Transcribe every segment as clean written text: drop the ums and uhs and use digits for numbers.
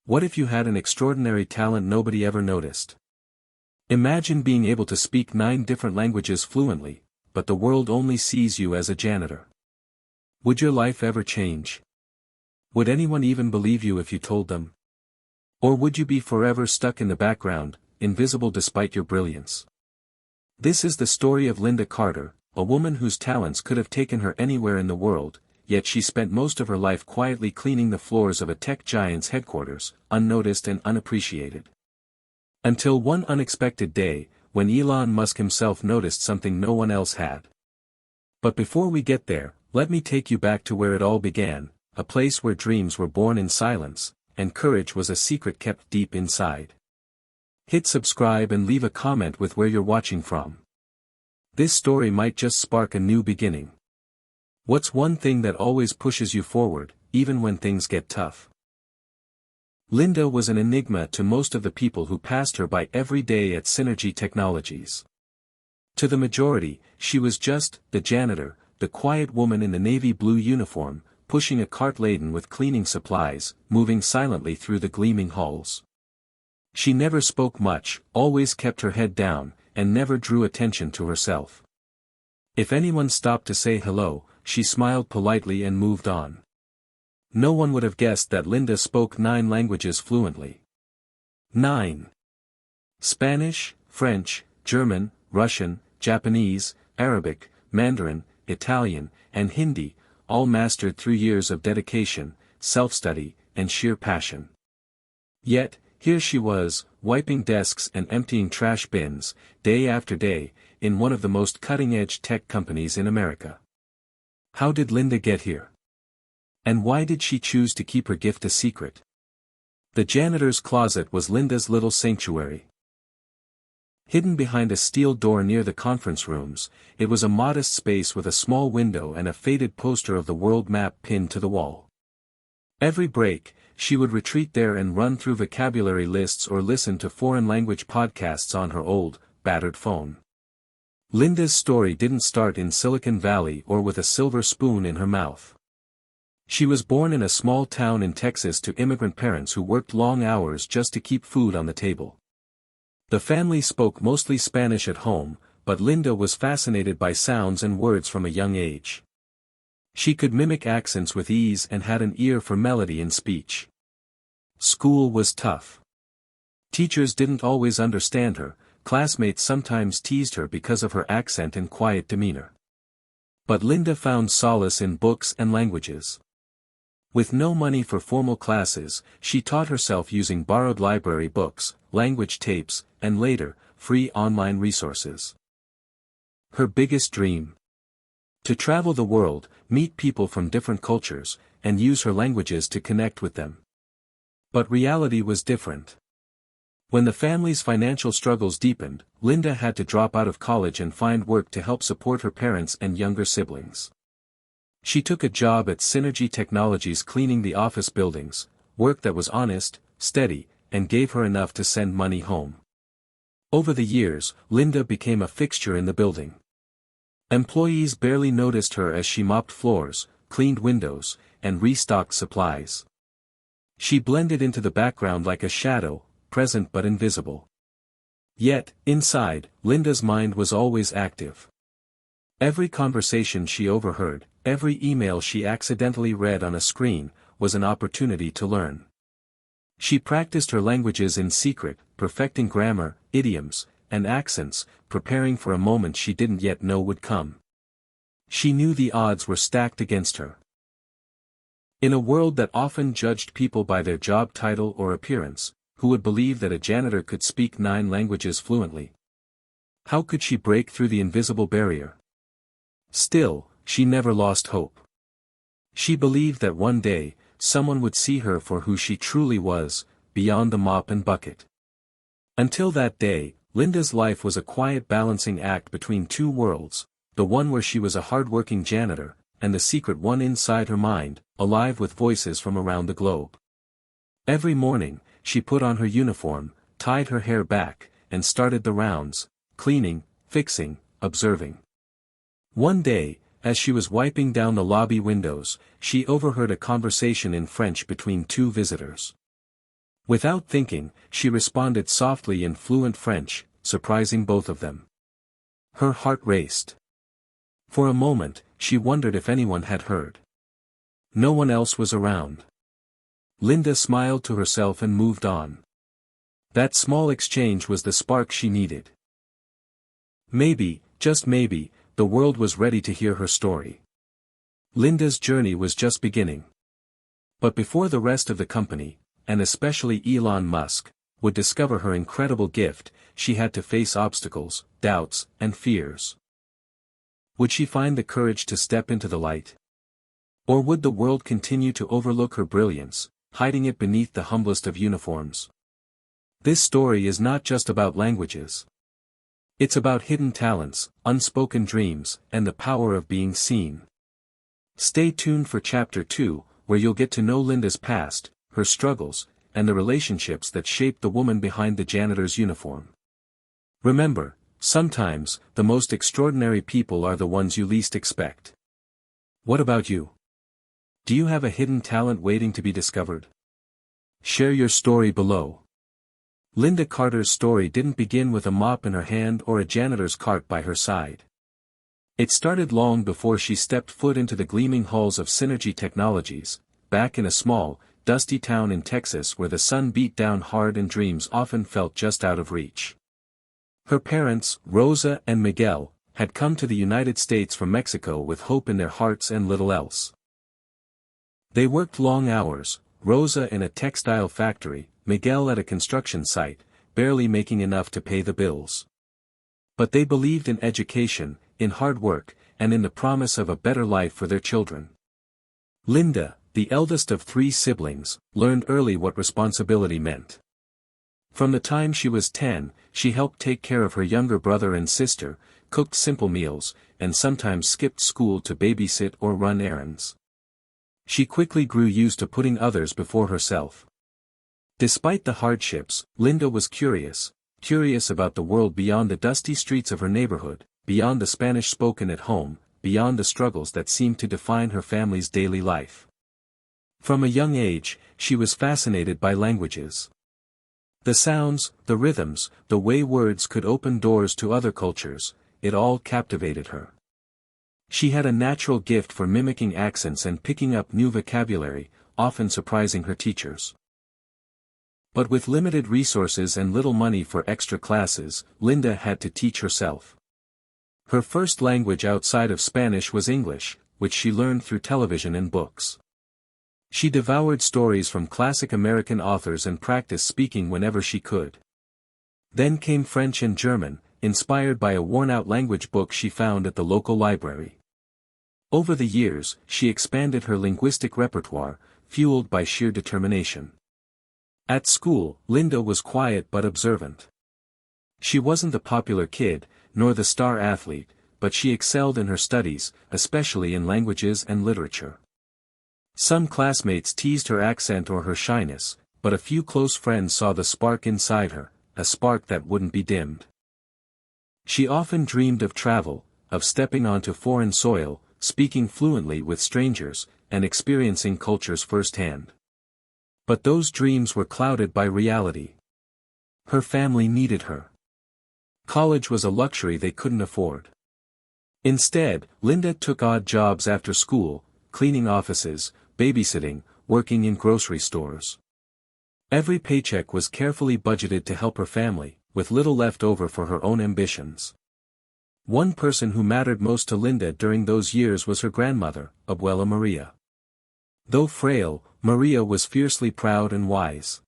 What if you had an extraordinary talent nobody ever noticed? Imagine being able to speak 9 different languages fluently, but the world only sees you as a janitor. Would your life ever change? Would anyone even believe you if you told them? Or would you be forever stuck in the background, invisible despite your brilliance? This is the story of Linda Carter, a woman whose talents could have taken her anywhere in the world, yet she spent most of her life quietly cleaning the floors of a tech giant's headquarters, unnoticed and unappreciated. Until one unexpected day, when Elon Musk himself noticed something no one else had. But before we get there, let me take you back to where it all began, a place where dreams were born in silence, and courage was a secret kept deep inside. Hit subscribe and leave a comment with where you're watching from. This story might just spark a new beginning. What's one thing that always pushes you forward, even when things get tough? Linda was an enigma to most of the people who passed her by every day at Synergy Technologies. To the majority, she was just the janitor, the quiet woman in the navy blue uniform, pushing a cart laden with cleaning supplies, moving silently through the gleaming halls. She never spoke much, always kept her head down, and never drew attention to herself. If anyone stopped to say hello, she smiled politely and moved on. No one would have guessed that Linda spoke 9 languages fluently. 9. Spanish, French, German, Russian, Japanese, Arabic, Mandarin, Italian, and Hindi, all mastered through years of dedication, self-study, and sheer passion. Yet, here she was, wiping desks and emptying trash bins, day after day, in one of the most cutting-edge tech companies in America. How did Linda get here? And why did she choose to keep her gift a secret? The janitor's closet was Linda's little sanctuary. Hidden behind a steel door near the conference rooms, it was a modest space with a small window and a faded poster of the world map pinned to the wall. Every break, she would retreat there and run through vocabulary lists or listen to foreign language podcasts on her old, battered phone. Linda's story didn't start in Silicon Valley or with a silver spoon in her mouth. She was born in a small town in Texas to immigrant parents who worked long hours just to keep food on the table. The family spoke mostly Spanish at home, but Linda was fascinated by sounds and words from a young age. She could mimic accents with ease and had an ear for melody in speech. School was tough. Teachers didn't always understand her, classmates sometimes teased her because of her accent and quiet demeanor. But Linda found solace in books and languages. With no money for formal classes, she taught herself using borrowed library books, language tapes, and later, free online resources. Her biggest dream? To travel the world, meet people from different cultures, and use her languages to connect with them. But reality was different. When the family's financial struggles deepened, Linda had to drop out of college and find work to help support her parents and younger siblings. She took a job at Synergy Technologies cleaning the office buildings, work that was honest, steady, and gave her enough to send money home. Over the years, Linda became a fixture in the building. Employees barely noticed her as she mopped floors, cleaned windows, and restocked supplies. She blended into the background like a shadow, present but invisible. Yet, inside, Linda's mind was always active. Every conversation she overheard, every email she accidentally read on a screen, was an opportunity to learn. She practiced her languages in secret, perfecting grammar, idioms, and accents, preparing for a moment she didn't yet know would come. She knew the odds were stacked against her. In a world that often judged people by their job title or appearance, who would believe that a janitor could speak 9 languages fluently? How could she break through the invisible barrier? Still, she never lost hope. She believed that one day, someone would see her for who she truly was, beyond the mop and bucket. Until that day, Linda's life was a quiet balancing act between 2 worlds, the one where she was a hard-working janitor, and the secret one inside her mind, alive with voices from around the globe. Every morning, she put on her uniform, tied her hair back, and started the rounds, cleaning, fixing, observing. One day, as she was wiping down the lobby windows, she overheard a conversation in French between 2 visitors. Without thinking, she responded softly in fluent French, surprising both of them. Her heart raced. For a moment, she wondered if anyone had heard. No one else was around. Linda smiled to herself and moved on. That small exchange was the spark she needed. Maybe, just maybe, the world was ready to hear her story. Linda's journey was just beginning. But before the rest of the company, and especially Elon Musk, would discover her incredible gift, she had to face obstacles, doubts, and fears. Would she find the courage to step into the light? Or would the world continue to overlook her brilliance, hiding it beneath the humblest of uniforms? This story is not just about languages. It's about hidden talents, unspoken dreams, and the power of being seen. Stay tuned for Chapter 2, where you'll get to know Linda's past, her struggles, and the relationships that shaped the woman behind the janitor's uniform. Remember, sometimes, the most extraordinary people are the ones you least expect. What about you? Do you have a hidden talent waiting to be discovered? Share your story below. Linda Carter's story didn't begin with a mop in her hand or a janitor's cart by her side. It started long before she stepped foot into the gleaming halls of Synergy Technologies, back in a small, dusty town in Texas where the sun beat down hard and dreams often felt just out of reach. Her parents, Rosa and Miguel, had come to the United States from Mexico with hope in their hearts and little else. They worked long hours, Rosa in a textile factory, Miguel at a construction site, barely making enough to pay the bills. But they believed in education, in hard work, and in the promise of a better life for their children. Linda, the eldest of 3 siblings, learned early what responsibility meant. From the time she was 10, she helped take care of her younger brother and sister, cooked simple meals, and sometimes skipped school to babysit or run errands. She quickly grew used to putting others before herself. Despite the hardships, Linda was curious about the world beyond the dusty streets of her neighborhood, beyond the Spanish spoken at home, beyond the struggles that seemed to define her family's daily life. From a young age, she was fascinated by languages. The sounds, the rhythms, the way words could open doors to other cultures, it all captivated her. She had a natural gift for mimicking accents and picking up new vocabulary, often surprising her teachers. But with limited resources and little money for extra classes, Linda had to teach herself. Her first language outside of Spanish was English, which she learned through television and books. She devoured stories from classic American authors and practiced speaking whenever she could. Then came French and German, inspired by a worn-out language book she found at the local library. Over the years, she expanded her linguistic repertoire, fueled by sheer determination. At school, Linda was quiet but observant. She wasn't the popular kid, nor the star athlete, but she excelled in her studies, especially in languages and literature. Some classmates teased her accent or her shyness, but a few close friends saw the spark inside her, a spark that wouldn't be dimmed. She often dreamed of travel, of stepping onto foreign soil, speaking fluently with strangers, and experiencing cultures firsthand. But those dreams were clouded by reality. Her family needed her. College was a luxury they couldn't afford. Instead, Linda took odd jobs after school, cleaning offices, babysitting, working in grocery stores. Every paycheck was carefully budgeted to help her family, with little left over for her own ambitions. One person who mattered most to Linda during those years was her grandmother, Abuela Maria. Though frail, Maria was fiercely proud and wise.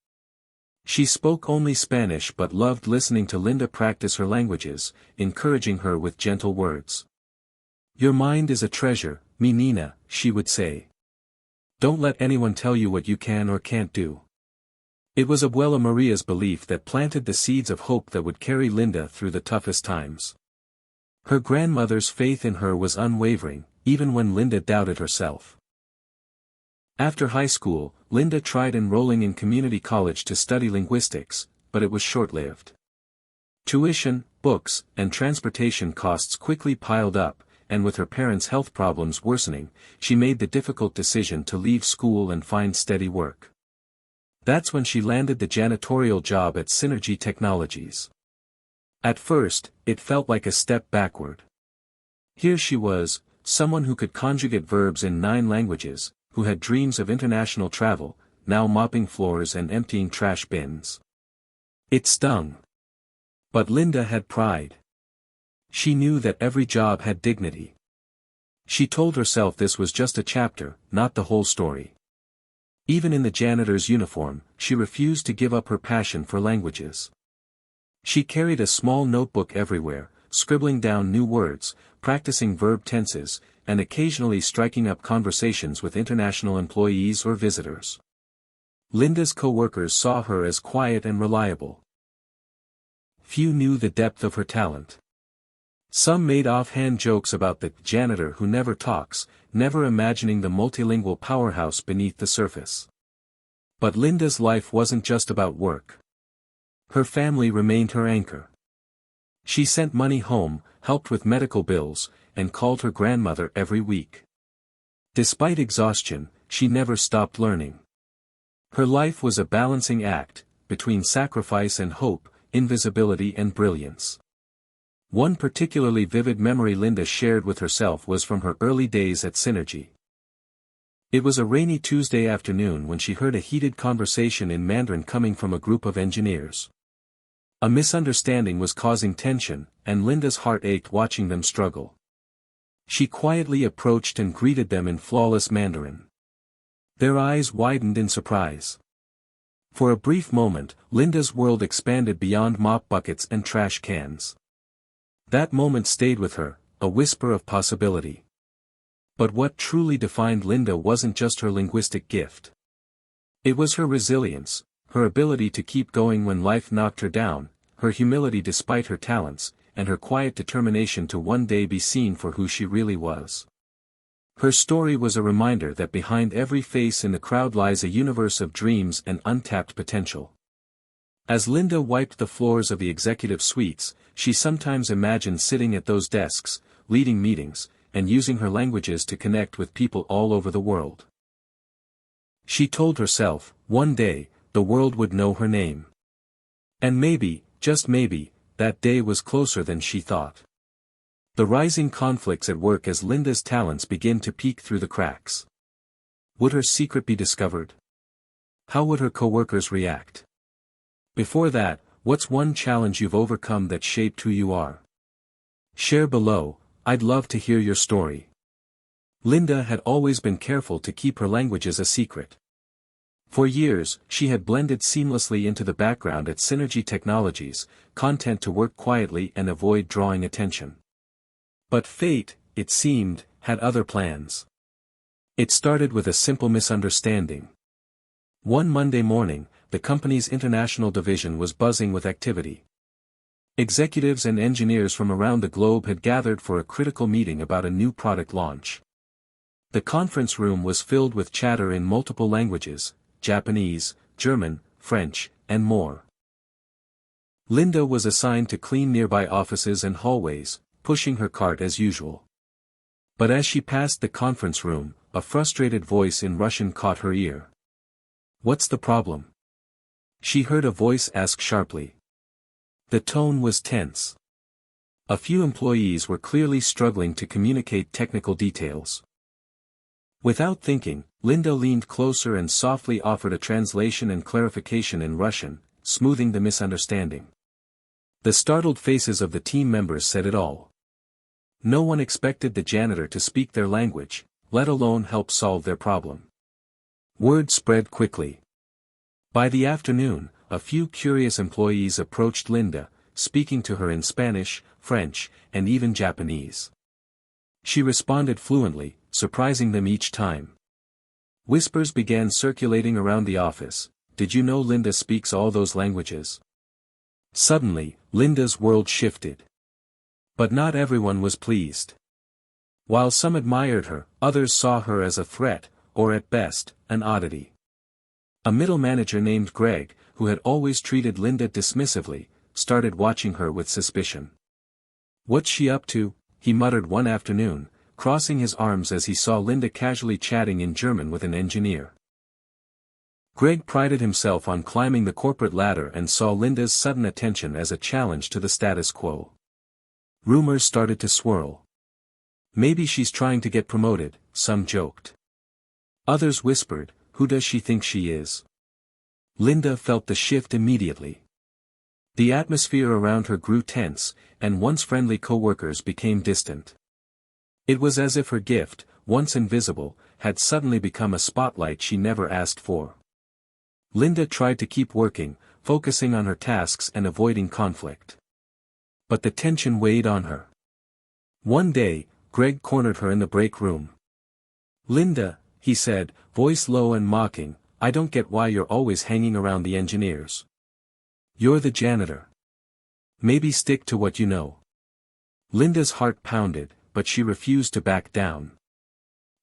She spoke only Spanish but loved listening to Linda practice her languages, encouraging her with gentle words. "Your mind is a treasure, mi nina," she would say. "Don't let anyone tell you what you can or can't do." It was Abuela Maria's belief that planted the seeds of hope that would carry Linda through the toughest times. Her grandmother's faith in her was unwavering, even when Linda doubted herself. After high school, Linda tried enrolling in community college to study linguistics, but it was short-lived. Tuition, books, and transportation costs quickly piled up, and with her parents' health problems worsening, she made the difficult decision to leave school and find steady work. That's when she landed the janitorial job at Synergy Technologies. At first, it felt like a step backward. Here she was, someone who could conjugate verbs in 9 languages, who had dreams of international travel, now mopping floors and emptying trash bins. It stung. But Linda had pride. She knew that every job had dignity. She told herself this was just a chapter, not the whole story. Even in the janitor's uniform, she refused to give up her passion for languages. She carried a small notebook everywhere, scribbling down new words, practicing verb tenses, and occasionally striking up conversations with international employees or visitors. Linda's co-workers saw her as quiet and reliable. Few knew the depth of her talent. Some made offhand jokes about the janitor who never talks, never imagining the multilingual powerhouse beneath the surface. But Linda's life wasn't just about work. Her family remained her anchor. She sent money home, helped with medical bills, and called her grandmother every week. Despite exhaustion, she never stopped learning. Her life was a balancing act, between sacrifice and hope, invisibility and brilliance. One particularly vivid memory Linda shared with herself was from her early days at Synergy. It was a rainy Tuesday afternoon when she heard a heated conversation in Mandarin coming from a group of engineers. A misunderstanding was causing tension, and Linda's heart ached watching them struggle. She quietly approached and greeted them in flawless Mandarin. Their eyes widened in surprise. For a brief moment, Linda's world expanded beyond mop buckets and trash cans. That moment stayed with her, a whisper of possibility. But what truly defined Linda wasn't just her linguistic gift. It was her resilience, her ability to keep going when life knocked her down, her humility despite her talents, and her quiet determination to one day be seen for who she really was. Her story was a reminder that behind every face in the crowd lies a universe of dreams and untapped potential. As Linda wiped the floors of the executive suites, she sometimes imagined sitting at those desks, leading meetings, and using her languages to connect with people all over the world. She told herself, one day, the world would know her name. And maybe, just maybe, that day was closer than she thought. The rising conflicts at work as Linda's talents began to peek through the cracks. Would her secret be discovered? How would her coworkers react? Before that, what's one challenge you've overcome that shaped who you are? Share below, I'd love to hear your story. Linda had always been careful to keep her languages a secret. For years, she had blended seamlessly into the background at Synergy Technologies, content to work quietly and avoid drawing attention. But fate, it seemed, had other plans. It started with a simple misunderstanding. One Monday morning, the company's international division was buzzing with activity. Executives and engineers from around the globe had gathered for a critical meeting about a new product launch. The conference room was filled with chatter in multiple languages, Japanese, German, French, and more. Linda was assigned to clean nearby offices and hallways, pushing her cart as usual. But as she passed the conference room, a frustrated voice in Russian caught her ear. "What's the problem?" she heard a voice ask sharply. The tone was tense. A few employees were clearly struggling to communicate technical details. Without thinking, Linda leaned closer and softly offered a translation and clarification in Russian, smoothing the misunderstanding. The startled faces of the team members said it all. No one expected the janitor to speak their language, let alone help solve their problem. Word spread quickly. By the afternoon, a few curious employees approached Linda, speaking to her in Spanish, French, and even Japanese. She responded fluently, surprising them each time. Whispers began circulating around the office. "Did you know Linda speaks all those languages?" Suddenly, Linda's world shifted. But not everyone was pleased. While some admired her, others saw her as a threat, or at best, an oddity. A middle manager named Greg, who had always treated Linda dismissively, started watching her with suspicion. "What's she up to?" he muttered one afternoon, crossing his arms as he saw Linda casually chatting in German with an engineer. Greg prided himself on climbing the corporate ladder and saw Linda's sudden attention as a challenge to the status quo. Rumors started to swirl. Maybe she's trying to get promoted, some joked. Others whispered, who does she think she is? Linda felt the shift immediately. The atmosphere around her grew tense, and once friendly co-workers became distant. It was as if her gift, once invisible, had suddenly become a spotlight she never asked for. Linda tried to keep working, focusing on her tasks and avoiding conflict. But the tension weighed on her. One day, Greg cornered her in the break room. "Linda," he said, voice low and mocking, "I don't get why you're always hanging around the engineers. You're the janitor. Maybe stick to what you know." Linda's heart pounded, but she refused to back down.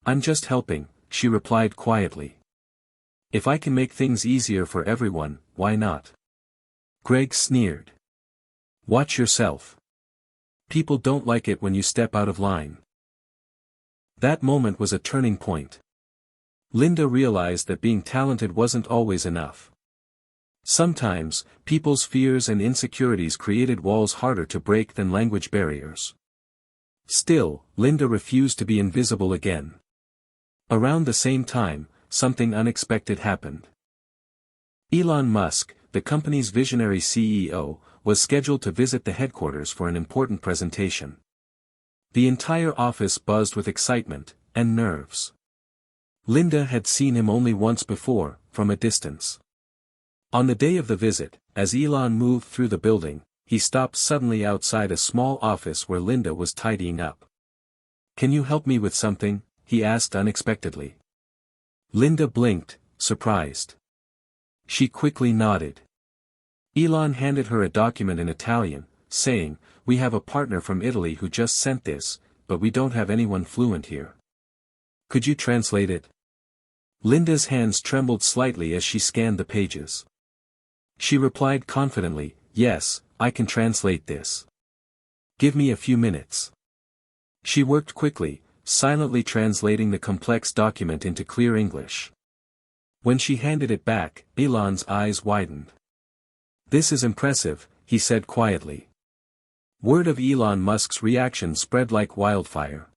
"I'm just helping," she replied quietly. "If I can make things easier for everyone, why not?" Greg sneered. "Watch yourself. People don't like it when you step out of line." That moment was a turning point. Linda realized that being talented wasn't always enough. Sometimes, people's fears and insecurities created walls harder to break than language barriers. Still, Linda refused to be invisible again. Around the same time, something unexpected happened. Elon Musk, the company's visionary CEO, was scheduled to visit the headquarters for an important presentation. The entire office buzzed with excitement and nerves. Linda had seen him only once before, from a distance. On the day of the visit, as Elon moved through the building, he stopped suddenly outside a small office where Linda was tidying up. "Can you help me with something?" he asked unexpectedly. Linda blinked, surprised. She quickly nodded. Elon handed her a document in Italian, saying, "We have a partner from Italy who just sent this, but we don't have anyone fluent here. Could you translate it?" Linda's hands trembled slightly as she scanned the pages. She replied confidently, "Yes, I can translate this. Give me a few minutes." She worked quickly, silently translating the complex document into clear English. When she handed it back, Elon's eyes widened. "This is impressive," he said quietly. Word of Elon Musk's reaction spread like wildfire.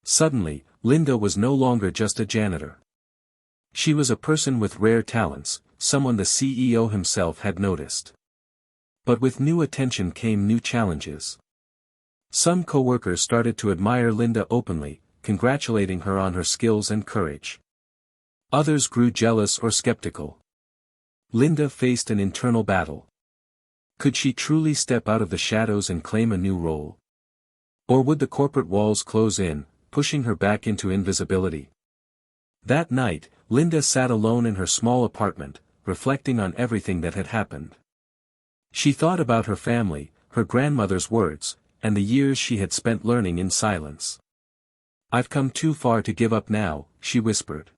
Suddenly, Linda was no longer just a janitor. She was a person with rare talents, someone the CEO himself had noticed. But with new attention came new challenges. Some co-workers started to admire Linda openly, congratulating her on her skills and courage. Others grew jealous or skeptical. Linda faced an internal battle. Could she truly step out of the shadows and claim a new role? Or would the corporate walls close in, pushing her back into invisibility? That night, Linda sat alone in her small apartment, reflecting on everything that had happened. She thought about her family, her grandmother's words, and the years she had spent learning in silence. "I've come too far to give up now," she whispered.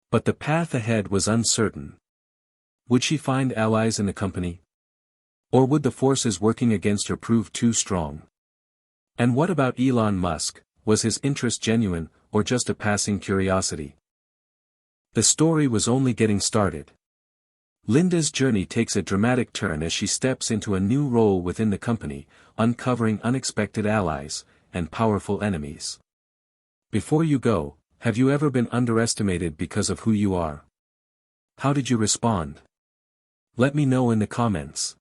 But the path ahead was uncertain. Would she find allies in the company? Or would the forces working against her prove too strong? And what about Elon Musk? Was his interest genuine, or just a passing curiosity? The story was only getting started. Linda's journey takes a dramatic turn as she steps into a new role within the company, uncovering unexpected allies, and powerful enemies. Before you go, have you ever been underestimated because of who you are? How did you respond? Let me know in the comments.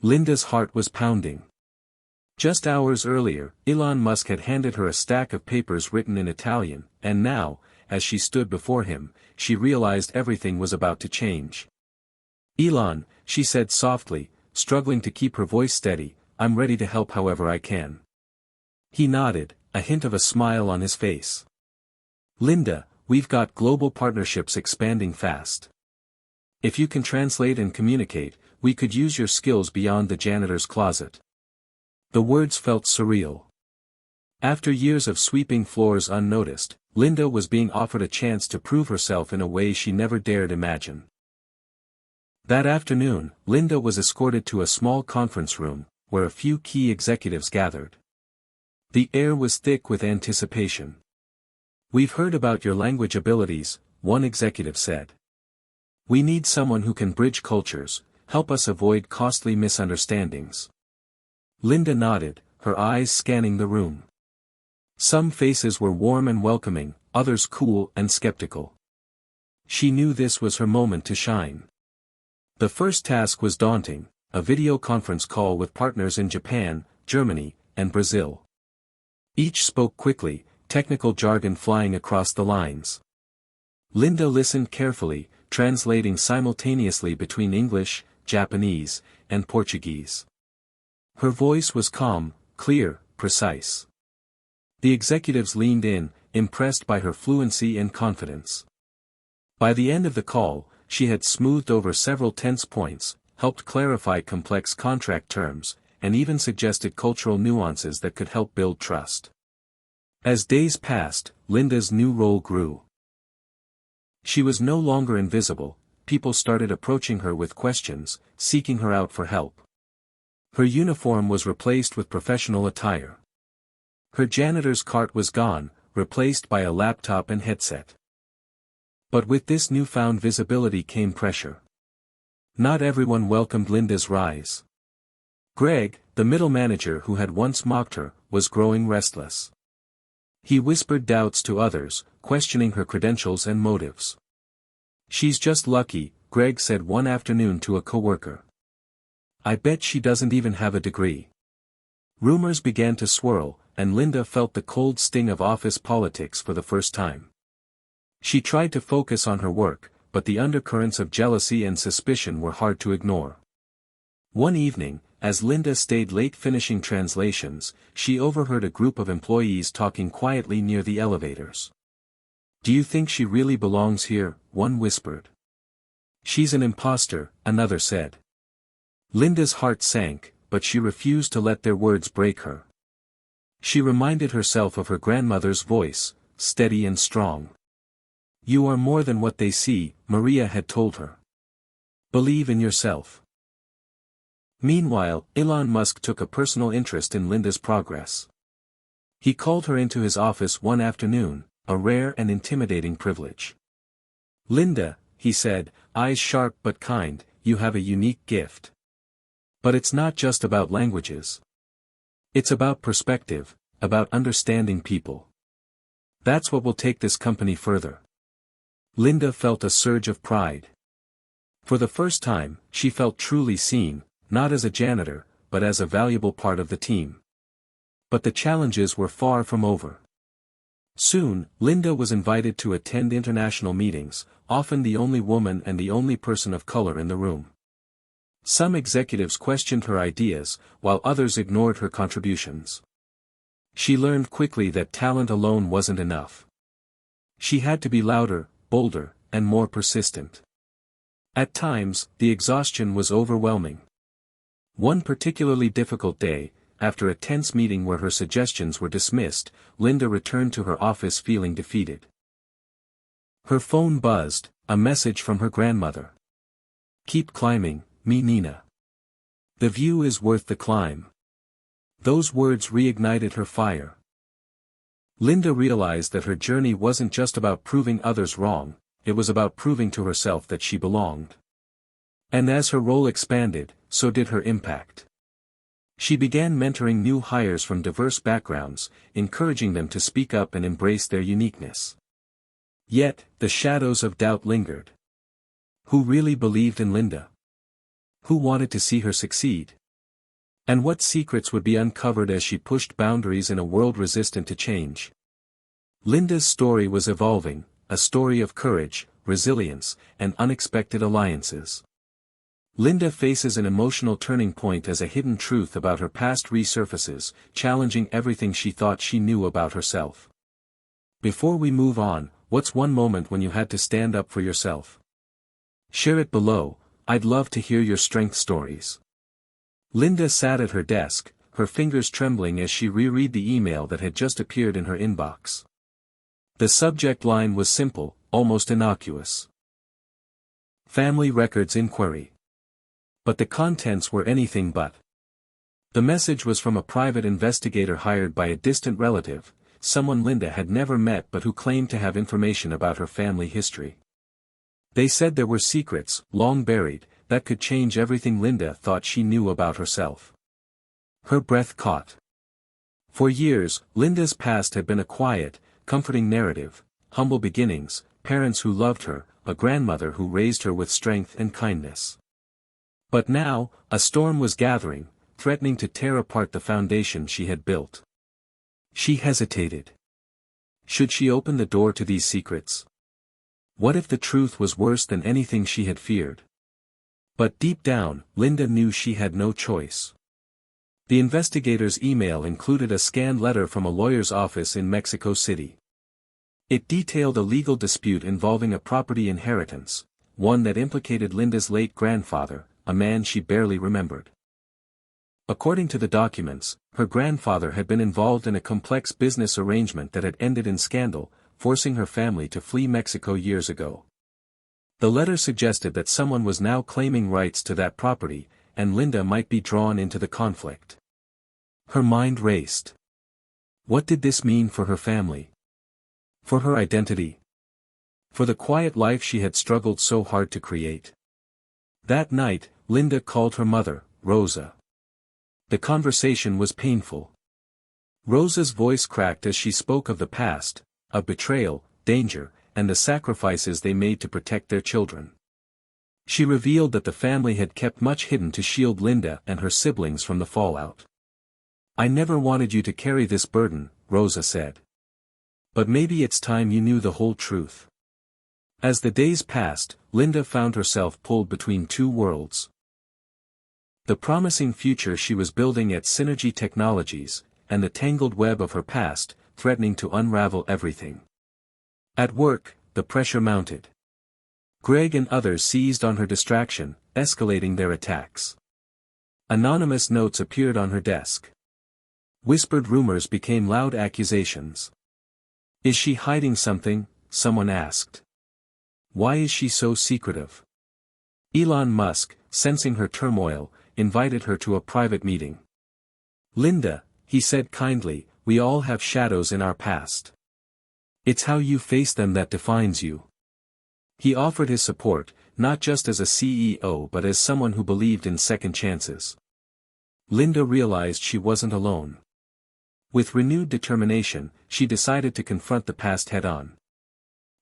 Linda's heart was pounding. Just hours earlier, Elon Musk had handed her a stack of papers written in Italian, and now, as she stood before him, she realized everything was about to change. "Elon," she said softly, struggling to keep her voice steady, "I'm ready to help however I can." He nodded, a hint of a smile on his face. "Linda, we've got global partnerships expanding fast. If you can translate and communicate, we could use your skills beyond the janitor's closet." The words felt surreal. After years of sweeping floors unnoticed, Linda was being offered a chance to prove herself in a way she never dared imagine. That afternoon, Linda was escorted to a small conference room, where a few key executives gathered. The air was thick with anticipation. "We've heard about your language abilities," one executive said. "We need someone who can bridge cultures, help us avoid costly misunderstandings." Linda nodded, her eyes scanning the room. Some faces were warm and welcoming, others cool and skeptical. She knew this was her moment to shine. The first task was daunting, a video conference call with partners in Japan, Germany, and Brazil. Each spoke quickly, technical jargon flying across the lines. Linda listened carefully, translating simultaneously between English, Japanese, and Portuguese. Her voice was calm, clear, precise. The executives leaned in, impressed by her fluency and confidence. By the end of the call, she had smoothed over several tense points, helped clarify complex contract terms, and even suggested cultural nuances that could help build trust. As days passed, Linda's new role grew. She was no longer invisible, people started approaching her with questions, seeking her out for help. Her uniform was replaced with professional attire. Her janitor's cart was gone, replaced by a laptop and headset. But with this newfound visibility came pressure. Not everyone welcomed Linda's rise. Greg, the middle manager who had once mocked her, was growing restless. He whispered doubts to others, questioning her credentials and motives. "She's just lucky," Greg said one afternoon to a coworker. "I bet she doesn't even have a degree." Rumors began to swirl, and Linda felt the cold sting of office politics for the first time. She tried to focus on her work, but the undercurrents of jealousy and suspicion were hard to ignore. One evening, as Linda stayed late finishing translations, she overheard a group of employees talking quietly near the elevators. "Do you think she really belongs here?" one whispered. "She's an imposter," another said. Linda's heart sank, but she refused to let their words break her. She reminded herself of her grandmother's voice, steady and strong. "You are more than what they see," Maria had told her. "Believe in yourself." Meanwhile, Elon Musk took a personal interest in Linda's progress. He called her into his office one afternoon, a rare and intimidating privilege. "Linda," he said, eyes sharp but kind, "you have a unique gift. But it's not just about languages. It's about perspective, about understanding people. That's what will take this company further." Linda felt a surge of pride. For the first time, she felt truly seen, not as a janitor, but as a valuable part of the team. But the challenges were far from over. Soon, Linda was invited to attend international meetings, often the only woman and the only person of color in the room. Some executives questioned her ideas, while others ignored her contributions. She learned quickly that talent alone wasn't enough. She had to be louder, bolder, and more persistent. At times, the exhaustion was overwhelming. One particularly difficult day, after a tense meeting where her suggestions were dismissed, Linda returned to her office feeling defeated. Her phone buzzed, a message from her grandmother. "Keep climbing, me Nina. The view is worth the climb." Those words reignited her fire. Linda realized that her journey wasn't just about proving others wrong, it was about proving to herself that she belonged. And as her role expanded, so did her impact. She began mentoring new hires from diverse backgrounds, encouraging them to speak up and embrace their uniqueness. Yet, the shadows of doubt lingered. Who really believed in Linda? Who wanted to see her succeed? And what secrets would be uncovered as she pushed boundaries in a world resistant to change? Linda's story was evolving, a story of courage, resilience, and unexpected alliances. Linda faces an emotional turning point as a hidden truth about her past resurfaces, challenging everything she thought she knew about herself. Before we move on, what's one moment when you had to stand up for yourself? Share it below, I'd love to hear your strength stories. Linda sat at her desk, her fingers trembling as she reread the email that had just appeared in her inbox. The subject line was simple, almost innocuous. Family Records Inquiry. But the contents were anything but. The message was from a private investigator hired by a distant relative, someone Linda had never met but who claimed to have information about her family history. They said there were secrets, long buried, that could change everything Linda thought she knew about herself. Her breath caught. For years, Linda's past had been a quiet, comforting narrative: humble beginnings, parents who loved her, a grandmother who raised her with strength and kindness. But now, a storm was gathering, threatening to tear apart the foundation she had built. She hesitated. Should she open the door to these secrets? What if the truth was worse than anything she had feared? But deep down, Linda knew she had no choice. The investigator's email included a scanned letter from a lawyer's office in Mexico City. It detailed a legal dispute involving a property inheritance, one that implicated Linda's late grandfather, a man she barely remembered. According to the documents, her grandfather had been involved in a complex business arrangement that had ended in scandal, forcing her family to flee Mexico years ago. The letter suggested that someone was now claiming rights to that property, and Linda might be drawn into the conflict. Her mind raced. What did this mean for her family? For her identity? For the quiet life she had struggled so hard to create? That night, Linda called her mother, Rosa. The conversation was painful. Rosa's voice cracked as she spoke of the past, of betrayal, danger, and the sacrifices they made to protect their children. She revealed that the family had kept much hidden to shield Linda and her siblings from the fallout. "I never wanted you to carry this burden," Rosa said. "But maybe it's time you knew the whole truth." As the days passed, Linda found herself pulled between two worlds. The promising future she was building at Synergy Technologies, and the tangled web of her past, threatening to unravel everything. At work, the pressure mounted. Greg and others seized on her distraction, escalating their attacks. Anonymous notes appeared on her desk. Whispered rumors became loud accusations. "Is she hiding something?" someone asked. "Why is she so secretive?" Elon Musk, sensing her turmoil, invited her to a private meeting. "Linda," he said kindly, "we all have shadows in our past. It's how you face them that defines you." He offered his support, not just as a CEO but as someone who believed in second chances. Linda realized she wasn't alone. With renewed determination, she decided to confront the past head-on.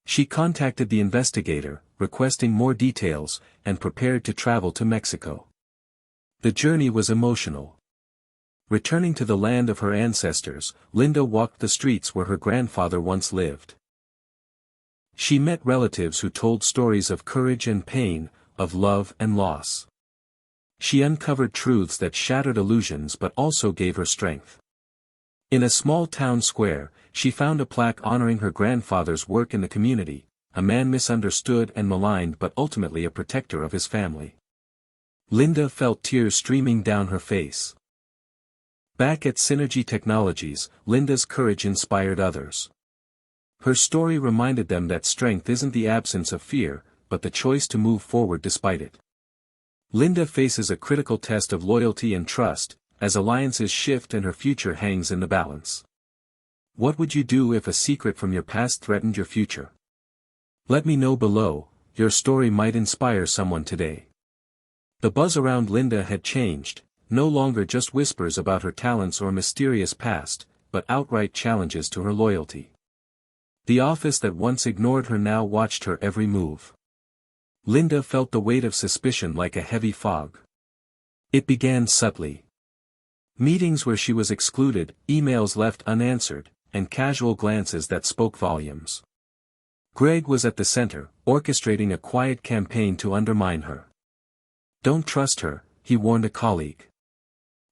She contacted the investigator, requesting more details, and prepared to travel to Mexico. The journey was emotional. Returning to the land of her ancestors, Linda walked the streets where her grandfather once lived. She met relatives who told stories of courage and pain, of love and loss. She uncovered truths that shattered illusions but also gave her strength. In a small town square, she found a plaque honoring her grandfather's work in the community, a man misunderstood and maligned but ultimately a protector of his family. Linda felt tears streaming down her face. Back at Synergy Technologies, Linda's courage inspired others. Her story reminded them that strength isn't the absence of fear, but the choice to move forward despite it. Linda faces a critical test of loyalty and trust, as alliances shift and her future hangs in the balance. What would you do if a secret from your past threatened your future? Let me know below. Your story might inspire someone today. The buzz around Linda had changed, no longer just whispers about her talents or mysterious past, but outright challenges to her loyalty. The office that once ignored her now watched her every move. Linda felt the weight of suspicion like a heavy fog. It began subtly. Meetings where she was excluded, emails left unanswered, and casual glances that spoke volumes. Greg was at the center, orchestrating a quiet campaign to undermine her. "Don't trust her," he warned a colleague.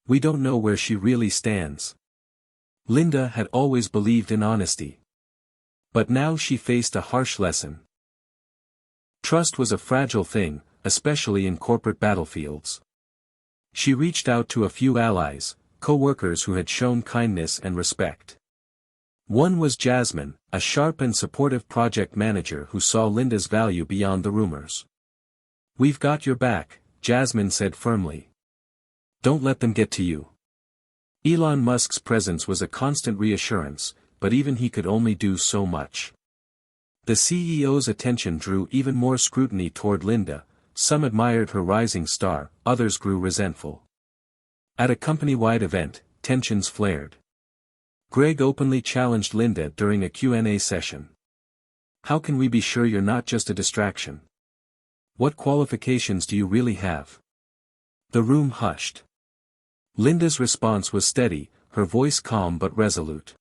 "We don't know where she really stands." Linda had always believed in honesty. But now she faced a harsh lesson. Trust was a fragile thing, especially in corporate battlefields. She reached out to a few allies, co-workers who had shown kindness and respect. One was Jasmine, a sharp and supportive project manager who saw Linda's value beyond the rumors. "We've got your back," Jasmine said firmly. "Don't let them get to you." Elon Musk's presence was a constant reassurance, but even he could only do so much. The CEO's attention drew even more scrutiny toward Linda. Some admired her rising star, others grew resentful. At a company-wide event, tensions flared. Greg openly challenged Linda during a Q&A session. "How can we be sure you're not just a distraction? What qualifications do you really have?" The room hushed. Linda's response was steady, her voice calm but resolute.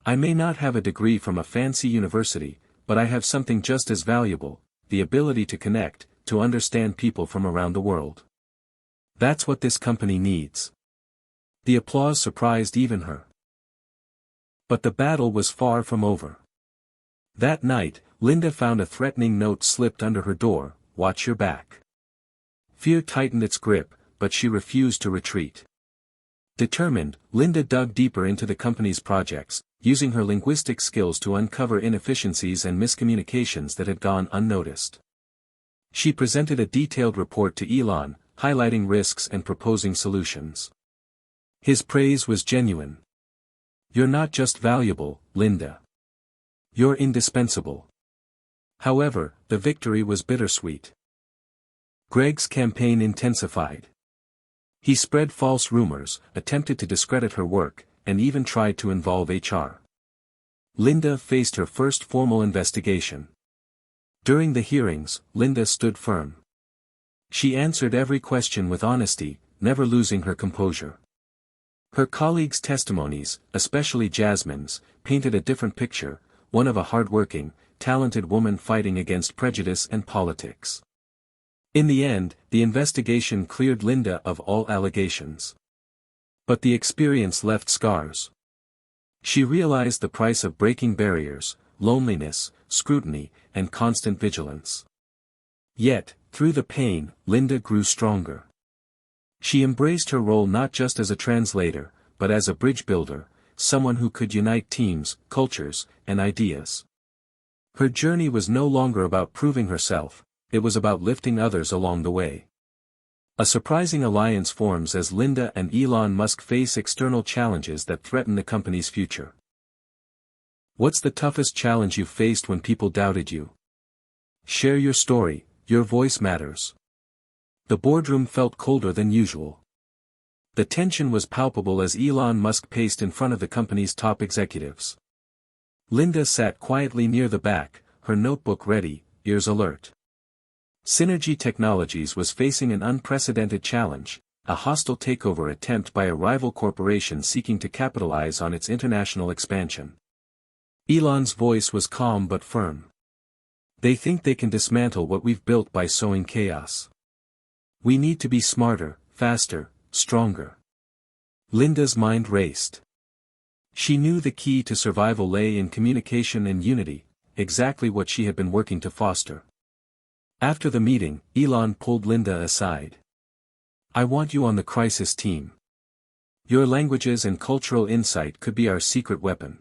"I may not have a degree from a fancy university, but I have something just as valuable, the ability to connect, to understand people from around the world. That's what this company needs." The applause surprised even her. But the battle was far from over. That night, Linda found a threatening note slipped under her door: "Watch your back." Fear tightened its grip, but she refused to retreat. Determined, Linda dug deeper into the company's projects, using her linguistic skills to uncover inefficiencies and miscommunications that had gone unnoticed. She presented a detailed report to Elon, highlighting risks and proposing solutions. His praise was genuine. "You're not just valuable, Linda. You're indispensable." However, the victory was bittersweet. Greg's campaign intensified. He spread false rumors, attempted to discredit her work, and even tried to involve HR. Linda faced her first formal investigation. During the hearings, Linda stood firm. She answered every question with honesty, never losing her composure. Her colleagues' testimonies, especially Jasmine's, painted a different picture, one of a hard-working, talented woman fighting against prejudice and politics. In the end, the investigation cleared Linda of all allegations. But the experience left scars. She realized the price of breaking barriers: loneliness, scrutiny, and constant vigilance. Yet, through the pain, Linda grew stronger. She embraced her role not just as a translator, but as a bridge builder, someone who could unite teams, cultures, and ideas. Her journey was no longer about proving herself, it was about lifting others along the way. A surprising alliance forms as Linda and Elon Musk face external challenges that threaten the company's future. What's the toughest challenge you faced when people doubted you? Share your story, your voice matters. The boardroom felt colder than usual. The tension was palpable as Elon Musk paced in front of the company's top executives. Linda sat quietly near the back, her notebook ready, ears alert. Synergy Technologies was facing an unprecedented challenge, a hostile takeover attempt by a rival corporation seeking to capitalize on its international expansion. Elon's voice was calm but firm. "They think they can dismantle what we've built by sowing chaos. We need to be smarter, faster, stronger." Linda's mind raced. She knew the key to survival lay in communication and unity, exactly what she had been working to foster. After the meeting, Elon pulled Linda aside. "I want you on the crisis team. Your languages and cultural insight could be our secret weapon."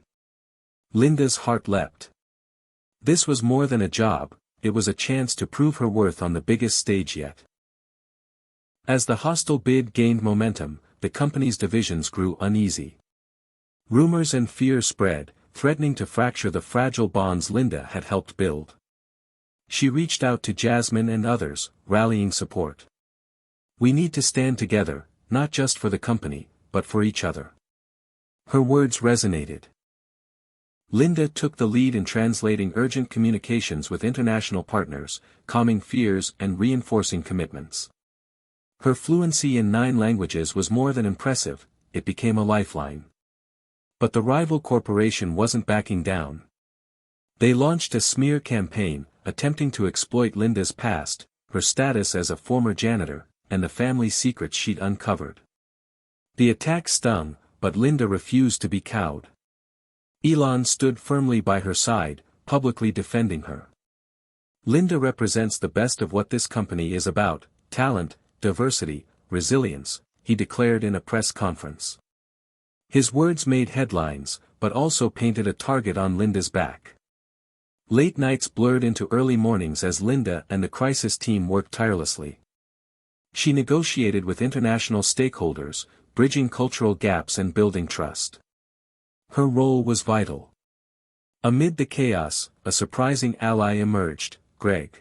Linda's heart leapt. This was more than a job, it was a chance to prove her worth on the biggest stage yet. As the hostile bid gained momentum, the company's divisions grew uneasy. Rumors and fear spread, threatening to fracture the fragile bonds Linda had helped build. She reached out to Jasmine and others, rallying support. "We need to stand together, not just for the company, but for each other." Her words resonated. Linda took the lead in translating urgent communications with international partners, calming fears and reinforcing commitments. Her fluency in 9 languages was more than impressive, it became a lifeline. But the rival corporation wasn't backing down. They launched a smear campaign, attempting to exploit Linda's past, her status as a former janitor, and the family secrets she'd uncovered. The attack stung, but Linda refused to be cowed. Elon stood firmly by her side, publicly defending her. "Linda represents the best of what this company is about: talent, diversity, resilience," he declared in a press conference. His words made headlines, but also painted a target on Linda's back. Late nights blurred into early mornings as Linda and the crisis team worked tirelessly. She negotiated with international stakeholders, bridging cultural gaps and building trust. Her role was vital. Amid the chaos, a surprising ally emerged, Greg.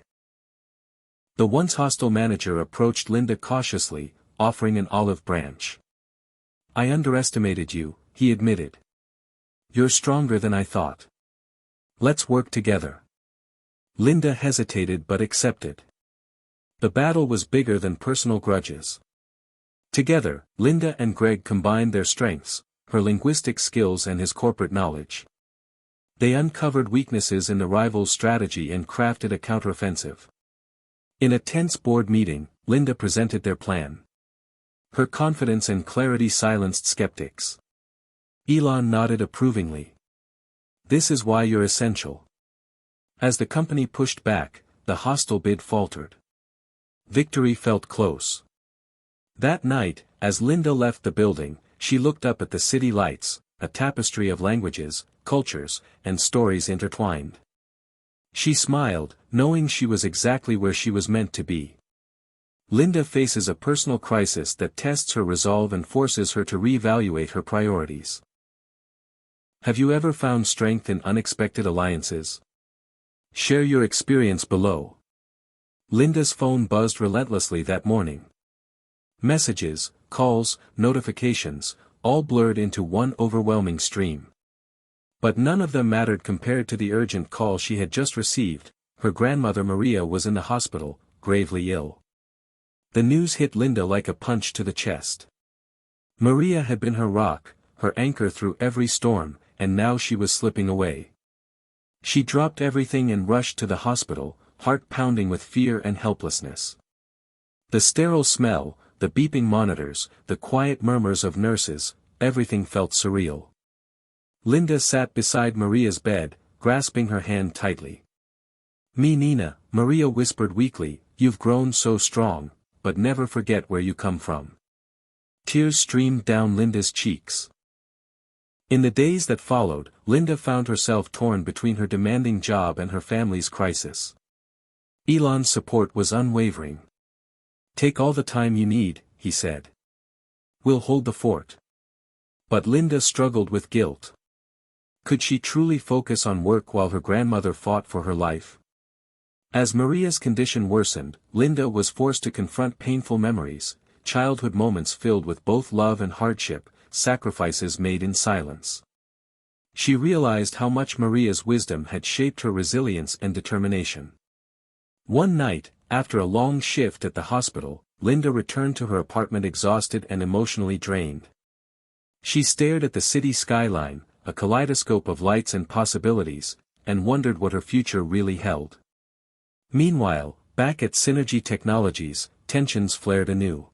The once hostile manager approached Linda cautiously, offering an olive branch. "I underestimated you," he admitted. "You're stronger than I thought. Let's work together." Linda hesitated but accepted. The battle was bigger than personal grudges. Together, Linda and Greg combined their strengths, her linguistic skills and his corporate knowledge. They uncovered weaknesses in the rival's strategy and crafted a counteroffensive. In a tense board meeting, Linda presented their plan. Her confidence and clarity silenced skeptics. Elon nodded approvingly. "This is why you're essential." As the company pushed back, the hostile bid faltered. Victory felt close. That night, as Linda left the building, she looked up at the city lights, a tapestry of languages, cultures, and stories intertwined. She smiled, knowing she was exactly where she was meant to be. Linda faces a personal crisis that tests her resolve and forces her to reevaluate her priorities. Have you ever found strength in unexpected alliances? Share your experience below. Linda's phone buzzed relentlessly that morning. Messages, calls, notifications, all blurred into one overwhelming stream. But none of them mattered compared to the urgent call she had just received. Her grandmother Maria was in the hospital, gravely ill. The news hit Linda like a punch to the chest. Maria had been her rock, her anchor through every storm, and now she was slipping away. She dropped everything and rushed to the hospital, heart pounding with fear and helplessness. The sterile smell, the beeping monitors, the quiet murmurs of nurses, everything felt surreal. Linda sat beside Maria's bed, grasping her hand tightly. "Me Nina," Maria whispered weakly, "you've grown so strong, but never forget where you come from." Tears streamed down Linda's cheeks. In the days that followed, Linda found herself torn between her demanding job and her family's crisis. Elon's support was unwavering. "Take all the time you need," he said. "We'll hold the fort." But Linda struggled with guilt. Could she truly focus on work while her grandmother fought for her life? As Maria's condition worsened, Linda was forced to confront painful memories, childhood moments filled with both love and hardship, sacrifices made in silence. She realized how much Maria's wisdom had shaped her resilience and determination. One night, after a long shift at the hospital, Linda returned to her apartment exhausted and emotionally drained. She stared at the city skyline, a kaleidoscope of lights and possibilities, and wondered what her future really held. Meanwhile, back at Synergy Technologies, tensions flared anew.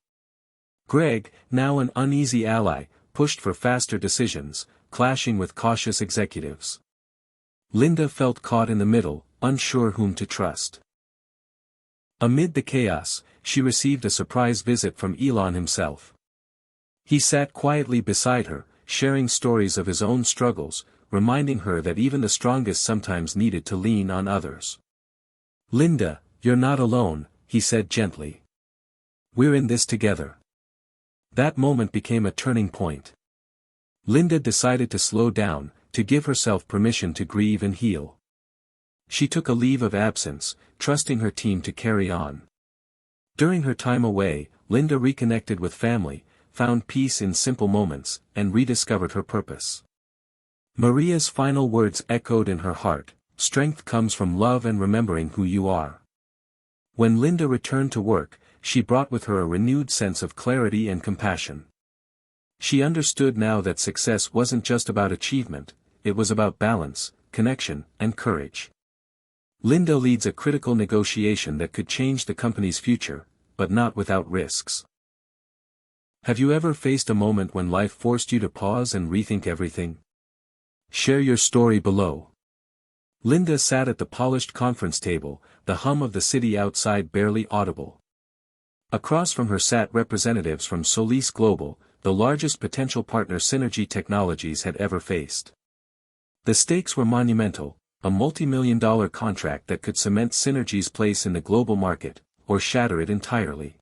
Greg, now an uneasy ally, pushed for faster decisions, clashing with cautious executives. Linda felt caught in the middle, unsure whom to trust. Amid the chaos, she received a surprise visit from Elon himself. He sat quietly beside her, sharing stories of his own struggles, reminding her that even the strongest sometimes needed to lean on others. "Linda, you're not alone," he said gently. "We're in this together." That moment became a turning point. Linda decided to slow down, to give herself permission to grieve and heal. She took a leave of absence, trusting her team to carry on. During her time away, Linda reconnected with family, found peace in simple moments, and rediscovered her purpose. Maria's final words echoed in her heart, "Strength comes from love and remembering who you are." When Linda returned to work, she brought with her a renewed sense of clarity and compassion. She understood now that success wasn't just about achievement, it was about balance, connection, and courage. Linda leads a critical negotiation that could change the company's future, but not without risks. Have you ever faced a moment when life forced you to pause and rethink everything? Share your story below. Linda sat at the polished conference table, the hum of the city outside barely audible. Across from her sat representatives from Solis Global, the largest potential partner Synergy Technologies had ever faced. The stakes were monumental, a multi-million-dollar contract that could cement Synergy's place in the global market, or shatter it entirely.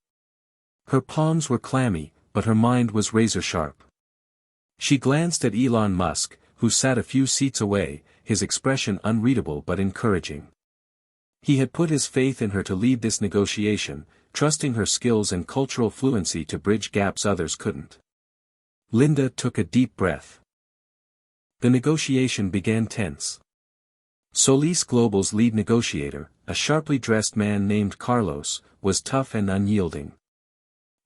Her palms were clammy, but her mind was razor-sharp. She glanced at Elon Musk, who sat a few seats away, his expression unreadable but encouraging. He had put his faith in her to lead this negotiation, trusting her skills and cultural fluency to bridge gaps others couldn't. Linda took a deep breath. The negotiation began tense. Solis Global's lead negotiator, a sharply dressed man named Carlos, was tough and unyielding.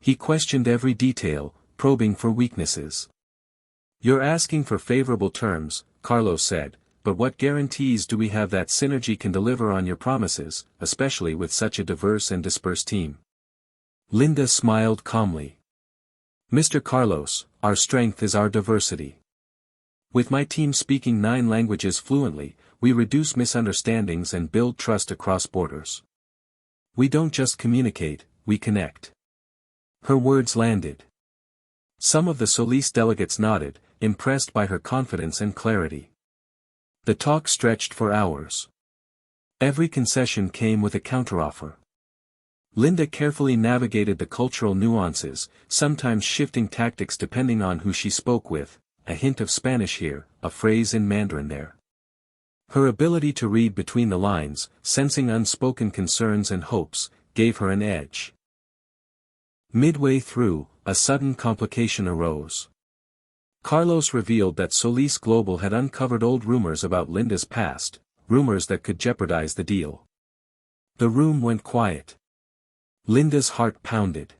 He questioned every detail, probing for weaknesses. "You're asking for favorable terms," Carlos said, "but what guarantees do we have that Synergy can deliver on your promises, especially with such a diverse and dispersed team?" Linda smiled calmly. "Mr. Carlos, our strength is our diversity. With my team speaking 9 languages fluently, we reduce misunderstandings and build trust across borders. We don't just communicate, we connect." Her words landed. Some of the Solis delegates nodded, impressed by her confidence and clarity. The talk stretched for hours. Every concession came with a counteroffer. Linda carefully navigated the cultural nuances, sometimes shifting tactics depending on who she spoke with, a hint of Spanish here, a phrase in Mandarin there. Her ability to read between the lines, sensing unspoken concerns and hopes, gave her an edge. Midway through, a sudden complication arose. Carlos revealed that Solis Global had uncovered old rumors about Linda's past, rumors that could jeopardize the deal. The room went quiet. Linda's heart pounded.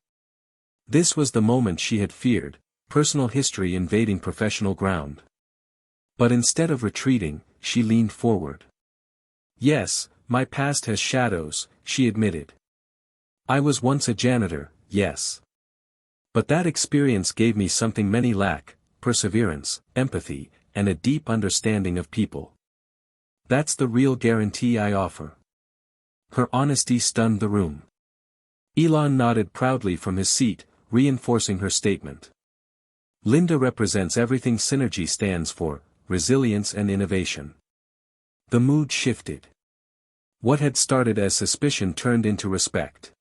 This was the moment she had feared, personal history invading professional ground. But instead of retreating, she leaned forward. "Yes, my past has shadows," she admitted. "I was once a janitor, yes. But that experience gave me something many lack: perseverance, empathy, and a deep understanding of people. That's the real guarantee I offer." Her honesty stunned the room. Elon nodded proudly from his seat, reinforcing her statement. Linda represents everything Synergy stands for: resilience and innovation. The mood shifted. What had started as suspicion turned into respect.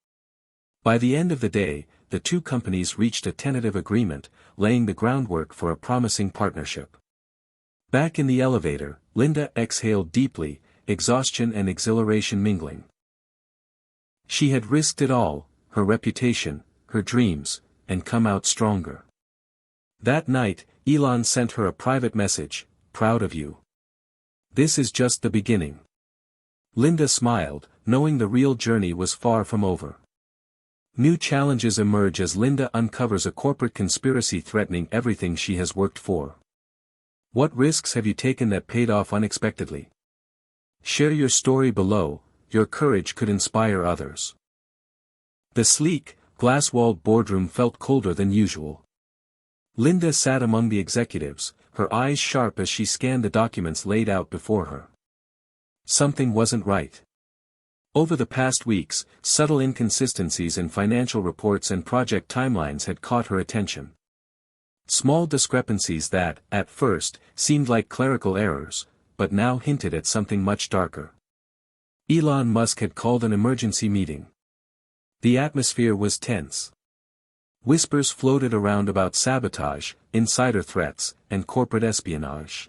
By the end of the day, the two companies reached a tentative agreement, laying the groundwork for a promising partnership. Back in the elevator, Linda exhaled deeply, exhaustion and exhilaration mingling. She had risked it all, her reputation, her dreams, and come out stronger. That night, Elon sent her a private message: "Proud of you. This is just the beginning." Linda smiled, knowing the real journey was far from over. New challenges emerge as Linda uncovers a corporate conspiracy threatening everything she has worked for. What risks have you taken that paid off unexpectedly? Share your story below. Your courage could inspire others. The sleek, glass-walled boardroom felt colder than usual. Linda sat among the executives, her eyes sharp as she scanned the documents laid out before her. Something wasn't right. Over the past weeks, subtle inconsistencies in financial reports and project timelines had caught her attention. Small discrepancies that, at first, seemed like clerical errors, but now hinted at something much darker. Elon Musk had called an emergency meeting. The atmosphere was tense. Whispers floated around about sabotage, insider threats, and corporate espionage.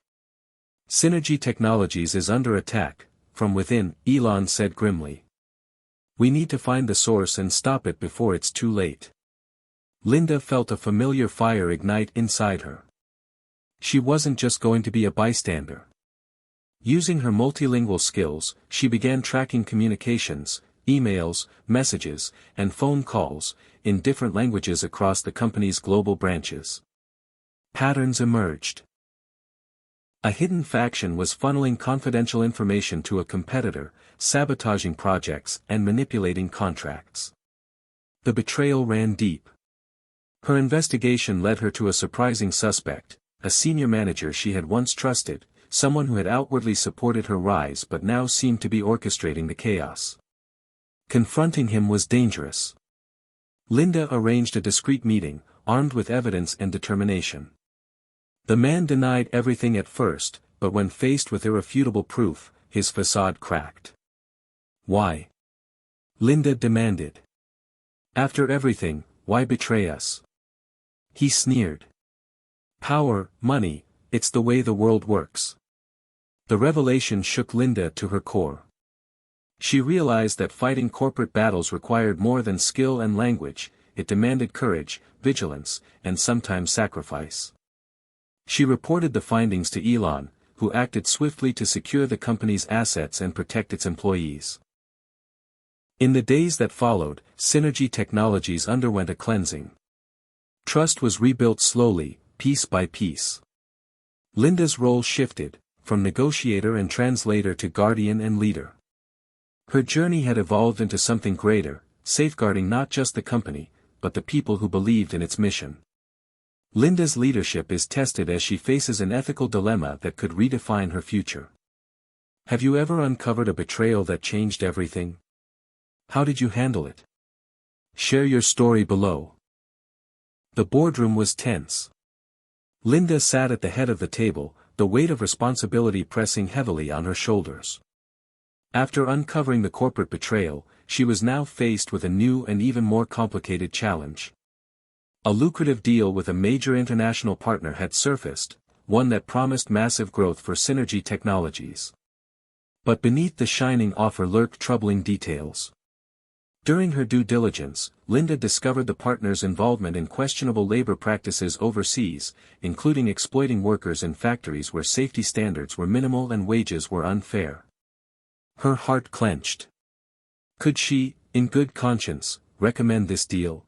"Synergy Technologies is under attack, from within," Elon said grimly. "We need to find the source and stop it before it's too late." Linda felt a familiar fire ignite inside her. She wasn't just going to be a bystander. Using her multilingual skills, she began tracking communications, emails, messages, and phone calls, in different languages across the company's global branches. Patterns emerged. A hidden faction was funneling confidential information to a competitor, sabotaging projects and manipulating contracts. The betrayal ran deep. Her investigation led her to a surprising suspect, a senior manager she had once trusted, someone who had outwardly supported her rise but now seemed to be orchestrating the chaos. Confronting him was dangerous. Linda arranged a discreet meeting, armed with evidence and determination. The man denied everything at first, but when faced with irrefutable proof, his facade cracked. "Why?" Linda demanded. "After everything, why betray us?" He sneered. "Power, money, It's the way the world works. The revelation shook Linda to her core. She realized that fighting corporate battles required more than skill and language, it demanded courage, vigilance, and sometimes sacrifice. She reported the findings to Elon, who acted swiftly to secure the company's assets and protect its employees. In the days that followed, Synergy Technologies underwent a cleansing. Trust was rebuilt slowly, piece by piece. Linda's role shifted, from negotiator and translator to guardian and leader. Her journey had evolved into something greater, safeguarding not just the company, but the people who believed in its mission. Linda's leadership is tested as she faces an ethical dilemma that could redefine her future. Have you ever uncovered a betrayal that changed everything? How did you handle it? Share your story below. The boardroom was tense. Linda sat at the head of the table, the weight of responsibility pressing heavily on her shoulders. After uncovering the corporate betrayal, she was now faced with a new and even more complicated challenge. A lucrative deal with a major international partner had surfaced, one that promised massive growth for Synergy Technologies. But beneath the shining offer lurked troubling details. During her due diligence, Linda discovered the partner's involvement in questionable labor practices overseas, including exploiting workers in factories where safety standards were minimal and wages were unfair. Her heart clenched. Could she, in good conscience, recommend this deal?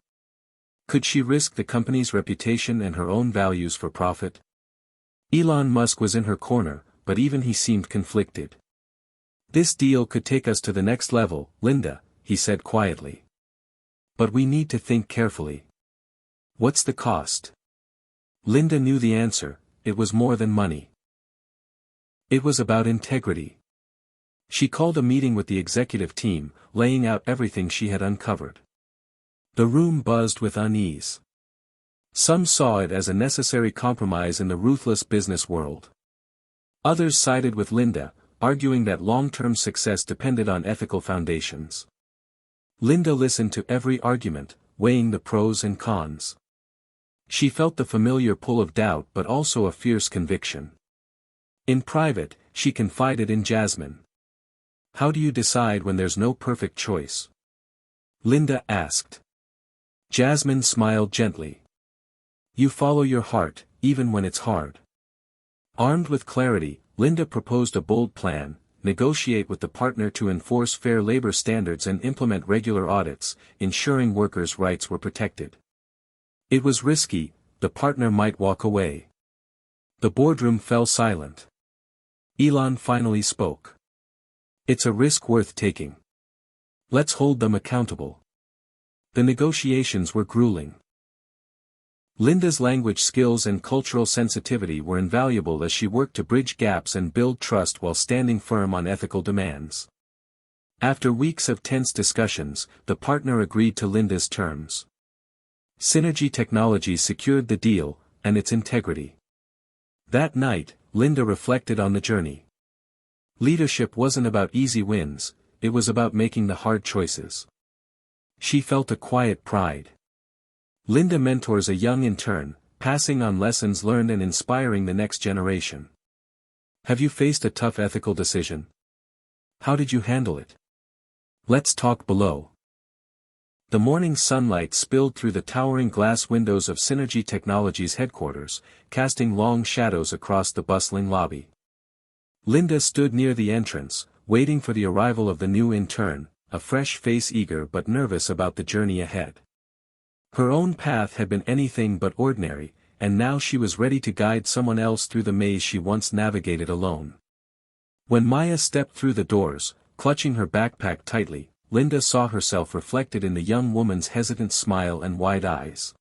Could she risk the company's reputation and her own values for profit? Elon Musk was in her corner, but even he seemed conflicted. This deal could take us to the next level, Linda, he said quietly. But we need to think carefully. What's the cost? Linda knew the answer, it was more than money. It was about integrity. She called a meeting with the executive team, laying out everything she had uncovered. The room buzzed with unease. Some saw it as a necessary compromise in the ruthless business world. Others sided with Linda, arguing that long-term success depended on ethical foundations. Linda listened to every argument, weighing the pros and cons. She felt the familiar pull of doubt but also a fierce conviction. In private, she confided in Jasmine. How do you decide when there's no perfect choice? Linda asked. Jasmine smiled gently. You follow your heart, even when it's hard. Armed with clarity, Linda proposed a bold plan: negotiate with the partner to enforce fair labor standards and implement regular audits, ensuring workers' rights were protected. It was risky, the partner might walk away. The boardroom fell silent. Elon finally spoke. It's a risk worth taking. Let's hold them accountable. The negotiations were grueling. Linda's language skills and cultural sensitivity were invaluable as she worked to bridge gaps and build trust while standing firm on ethical demands. After weeks of tense discussions, the partner agreed to Linda's terms. Synergy Technologies secured the deal, and its integrity. That night, Linda reflected on the journey. Leadership wasn't about easy wins, it was about making the hard choices. She felt a quiet pride. Linda mentors a young intern, passing on lessons learned and inspiring the next generation. Have you faced a tough ethical decision? How did you handle it? Let's talk below. The morning sunlight spilled through the towering glass windows of Synergy Technologies headquarters, casting long shadows across the bustling lobby. Linda stood near the entrance, waiting for the arrival of the new intern, a fresh face eager but nervous about the journey ahead. Her own path had been anything but ordinary, and now she was ready to guide someone else through the maze she once navigated alone. When Maya stepped through the doors, clutching her backpack tightly, Linda saw herself reflected in the young woman's hesitant smile and wide eyes.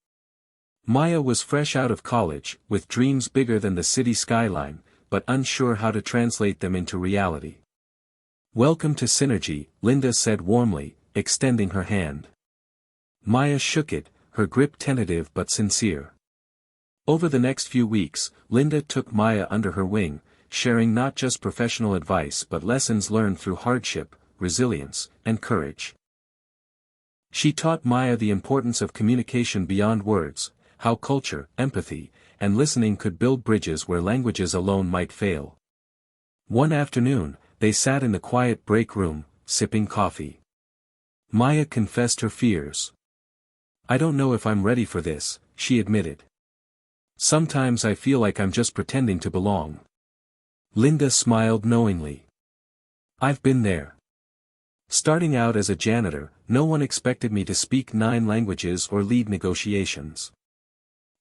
Maya was fresh out of college, with dreams bigger than the city skyline, but unsure how to translate them into reality. Welcome to Synergy, Linda said warmly, extending her hand. Maya shook it, her grip tentative but sincere. Over the next few weeks, Linda took Maya under her wing, sharing not just professional advice but lessons learned through hardship, resilience, and courage. She taught Maya the importance of communication beyond words, how culture, empathy, and listening could build bridges where languages alone might fail. One afternoon, they sat in the quiet break room, sipping coffee. Maya confessed her fears. "I don't know if I'm ready for this," she admitted. "Sometimes I feel like I'm just pretending to belong." Linda smiled knowingly. "I've been there. Starting out as a janitor, no one expected me to speak 9 languages or lead negotiations.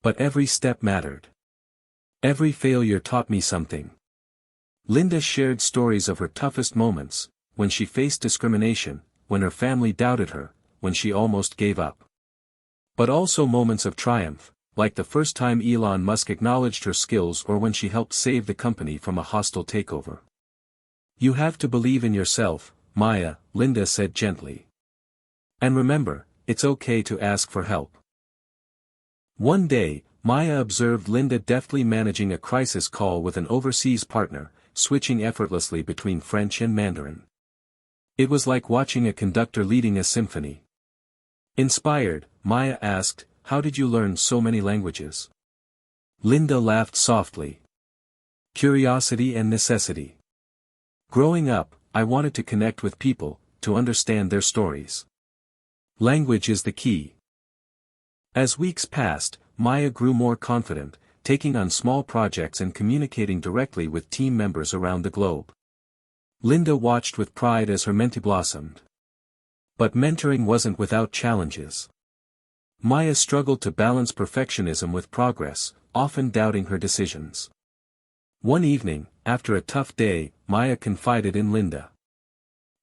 But every step mattered. Every failure taught me something." Linda shared stories of her toughest moments, when she faced discrimination, when her family doubted her, when she almost gave up. But also moments of triumph, like the first time Elon Musk acknowledged her skills or when she helped save the company from a hostile takeover. "You have to believe in yourself, Maya," Linda said gently. "And remember, it's okay to ask for help." One day, Maya observed Linda deftly managing a crisis call with an overseas partner, switching effortlessly between French and Mandarin. It was like watching a conductor leading a symphony. Inspired, Maya asked, "How did you learn so many languages?" Linda laughed softly. "Curiosity and necessity. Growing up, I wanted to connect with people, to understand their stories. Language is the key." As weeks passed, Maya grew more confident, taking on small projects and communicating directly with team members around the globe. Linda watched with pride as her mentee blossomed. But mentoring wasn't without challenges. Maya struggled to balance perfectionism with progress, often doubting her decisions. One evening, after a tough day, Maya confided in Linda.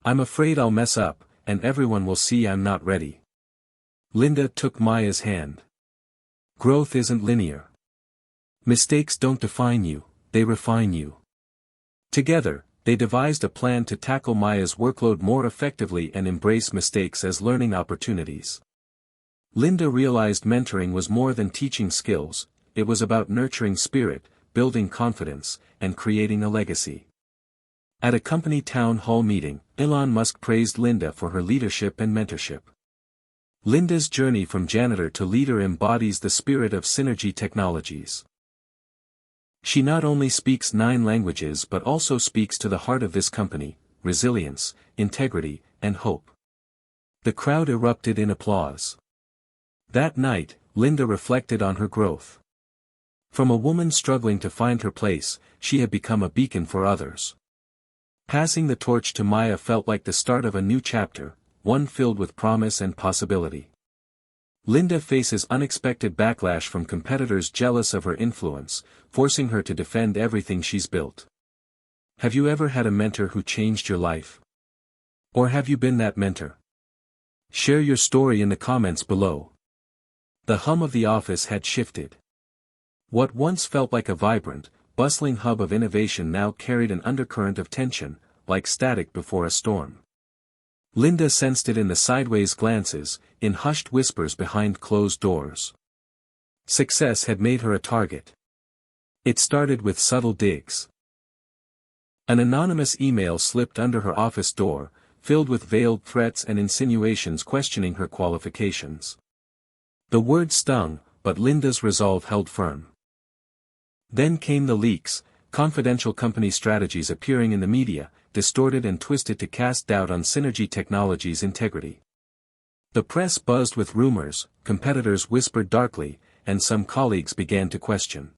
"I'm afraid I'll mess up, and everyone will see I'm not ready." Linda took Maya's hand. "Growth isn't linear. Mistakes don't define you, they refine you." Together, they devised a plan to tackle Maya's workload more effectively and embrace mistakes as learning opportunities. Linda realized mentoring was more than teaching skills, it was about nurturing spirit, building confidence, and creating a legacy. At a company town hall meeting, Elon Musk praised Linda for her leadership and mentorship. Linda's journey from janitor to leader embodies the spirit of Synergy Technologies. She not only speaks 9 languages but also speaks to the heart of this company: resilience, integrity, and hope. The crowd erupted in applause. That night, Linda reflected on her growth. From a woman struggling to find her place, she had become a beacon for others. Passing the torch to Maya felt like the start of a new chapter, one filled with promise and possibility. Linda faces unexpected backlash from competitors jealous of her influence, forcing her to defend everything she's built. Have you ever had a mentor who changed your life? Or have you been that mentor? Share your story in the comments below. The hum of the office had shifted. What once felt like a vibrant, bustling hub of innovation now carried an undercurrent of tension, like static before a storm. Linda sensed it in the sideways glances, in hushed whispers behind closed doors. Success had made her a target. It started with subtle digs. An anonymous email slipped under her office door, filled with veiled threats and insinuations questioning her qualifications. The words stung, but Linda's resolve held firm. Then came the leaks, confidential company strategies appearing in the media, distorted and twisted to cast doubt on Synergy Technologies' integrity. The press buzzed with rumors, competitors whispered darkly, and some colleagues began to question.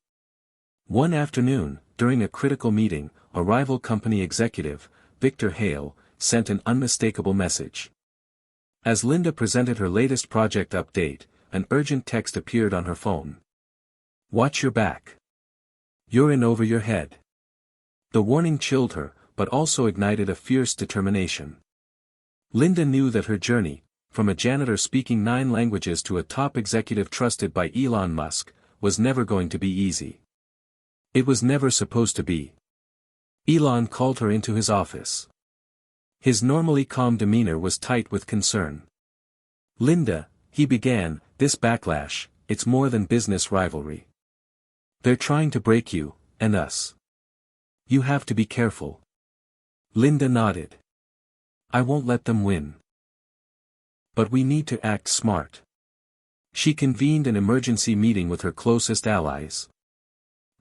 One afternoon, during a critical meeting, a rival company executive, Victor Hale, sent an unmistakable message. As Linda presented her latest project update, an urgent text appeared on her phone. "Watch your back. You're in over your head." The warning chilled her, but also ignited a fierce determination. Linda knew that her journey, from a janitor speaking 9 languages to a top executive trusted by Elon Musk, was never going to be easy. It was never supposed to be. Elon called her into his office. His normally calm demeanor was tight with concern. "Linda," he began, "this backlash, it's more than business rivalry. They're trying to break you, and us. You have to be careful." Linda nodded. "I won't let them win. But we need to act smart." She convened an emergency meeting with her closest allies.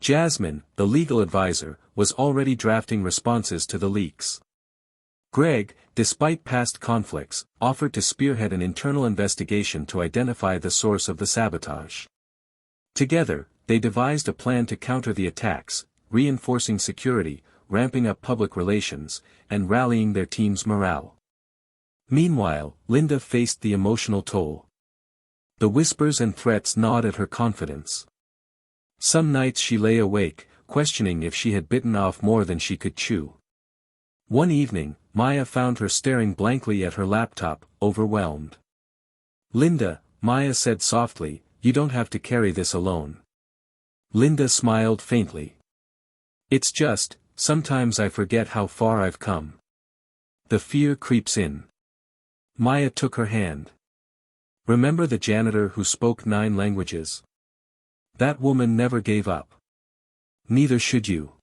Jasmine, the legal advisor, was already drafting responses to the leaks. Greg, despite past conflicts, offered to spearhead an internal investigation to identify the source of the sabotage. Together, they devised a plan to counter the attacks, reinforcing security, ramping up public relations, and rallying their team's morale. Meanwhile, Linda faced the emotional toll. The whispers and threats gnawed at her confidence. Some nights she lay awake, questioning if she had bitten off more than she could chew. One evening, Maya found her staring blankly at her laptop, overwhelmed. "Linda," Maya said softly, "you don't have to carry this alone." Linda smiled faintly. "It's just, sometimes I forget how far I've come." The fear creeps in. Maya took her hand. "Remember the janitor who spoke 9 languages? That woman never gave up. Neither should you."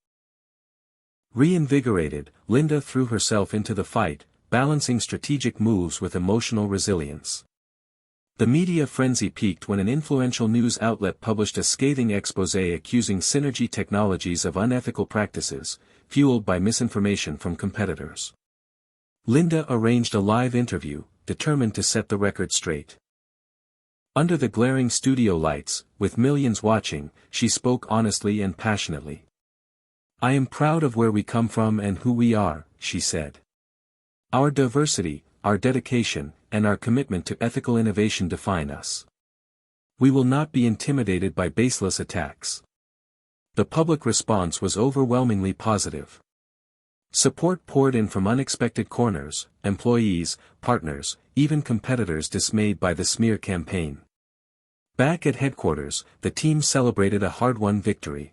Reinvigorated, Linda threw herself into the fight, balancing strategic moves with emotional resilience. The media frenzy peaked when an influential news outlet published a scathing exposé accusing Synergy Technologies of unethical practices, fueled by misinformation from competitors. Linda arranged a live interview, determined to set the record straight. Under the glaring studio lights, with millions watching, she spoke honestly and passionately. "I am proud of where we come from and who we are," she said. "Our diversity, our dedication, and our commitment to ethical innovation define us. We will not be intimidated by baseless attacks." The public response was overwhelmingly positive. Support poured in from unexpected corners, employees, partners, even competitors dismayed by the smear campaign. Back at headquarters, the team celebrated a hard-won victory.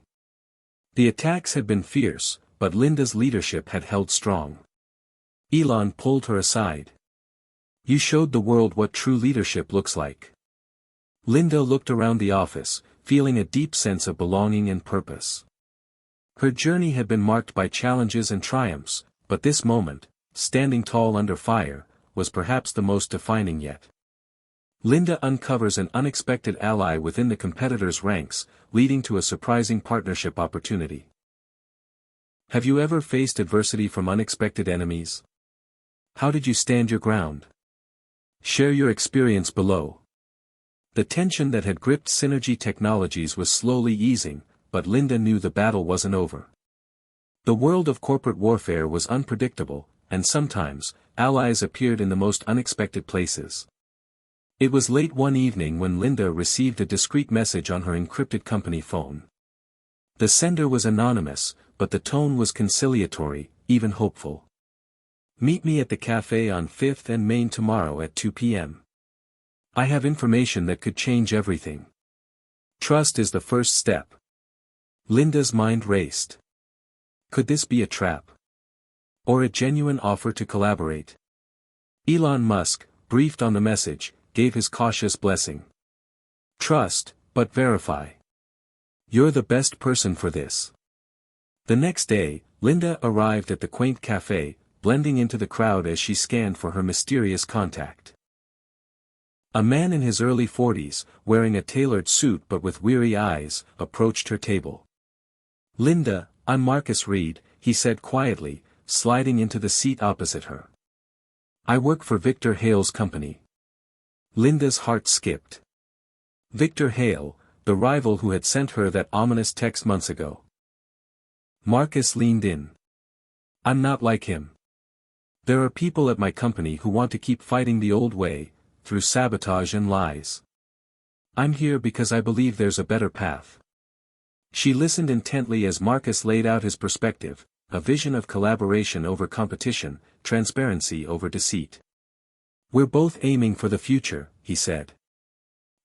The attacks had been fierce, but Linda's leadership had held strong. Elon pulled her aside. "You showed the world what true leadership looks like." Linda looked around the office, feeling a deep sense of belonging and purpose. Her journey had been marked by challenges and triumphs, but this moment, standing tall under fire, was perhaps the most defining yet. Linda uncovers an unexpected ally within the competitor's ranks, leading to a surprising partnership opportunity. Have you ever faced adversity from unexpected enemies? How did you stand your ground? Share your experience below. The tension that had gripped Synergy Technologies was slowly easing, but Linda knew the battle wasn't over. The world of corporate warfare was unpredictable, and sometimes, allies appeared in the most unexpected places. It was late one evening when Linda received a discreet message on her encrypted company phone. The sender was anonymous, but the tone was conciliatory, even hopeful. "Meet me at the cafe on 5th and Main tomorrow at 2 p.m. I have information that could change everything. Trust is the first step." Linda's mind raced. Could this be a trap? Or a genuine offer to collaborate? Elon Musk, briefed on the message, gave his cautious blessing. "Trust, but verify. You're the best person for this." The next day, Linda arrived at the quaint cafe, blending into the crowd as she scanned for her mysterious contact. A man in his early 40s, wearing a tailored suit but with weary eyes, approached her table. "Linda, I'm Marcus Reed," he said quietly, sliding into the seat opposite her. "I work for Victor Hale's company." Linda's heart skipped. Victor Hale, the rival who had sent her that ominous text months ago. Marcus leaned in. "I'm not like him. There are people at my company who want to keep fighting the old way, through sabotage and lies. I'm here because I believe there's a better path." She listened intently as Marcus laid out his perspective, a vision of collaboration over competition, transparency over deceit. "We're both aiming for the future," he said.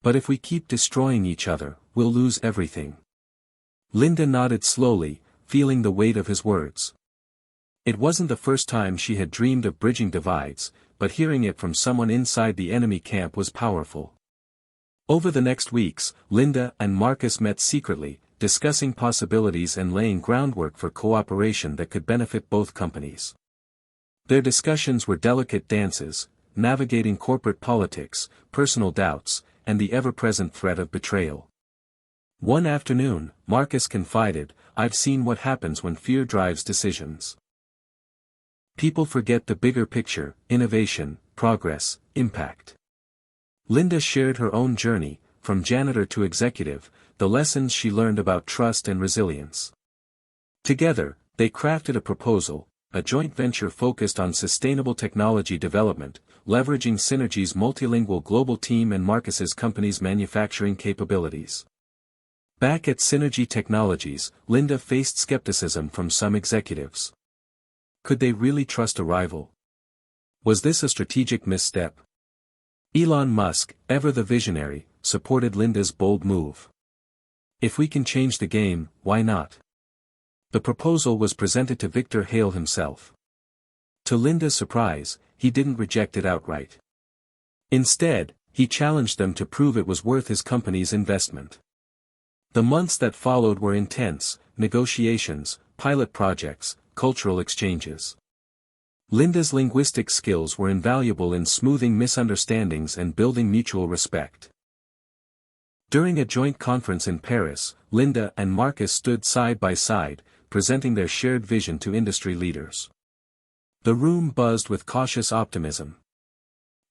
"But if we keep destroying each other, we'll lose everything." Linda nodded slowly, feeling the weight of his words. It wasn't the first time she had dreamed of bridging divides, but hearing it from someone inside the enemy camp was powerful. Over the next weeks, Linda and Marcus met secretly, discussing possibilities and laying groundwork for cooperation that could benefit both companies. Their discussions were delicate dances, navigating corporate politics, personal doubts, and the ever-present threat of betrayal. One afternoon, Marcus confided, "I've seen what happens when fear drives decisions. People forget the bigger picture: innovation, progress, impact." Linda shared her own journey, from janitor to executive, the lessons she learned about trust and resilience. Together, they crafted a proposal, a joint venture focused on sustainable technology development, leveraging Synergy's multilingual global team and Marcus's company's manufacturing capabilities. Back at Synergy Technologies, Linda faced skepticism from some executives. Could they really trust a rival? Was this a strategic misstep? Elon Musk, ever the visionary, supported Linda's bold move. "If we can change the game, why not?" The proposal was presented to Victor Hale himself. To Linda's surprise, he didn't reject it outright. Instead, he challenged them to prove it was worth his company's investment. The months that followed were intense: negotiations, pilot projects, cultural exchanges. Linda's linguistic skills were invaluable in smoothing misunderstandings and building mutual respect. During a joint conference in Paris, Linda and Marcus stood side by side, presenting their shared vision to industry leaders. The room buzzed with cautious optimism.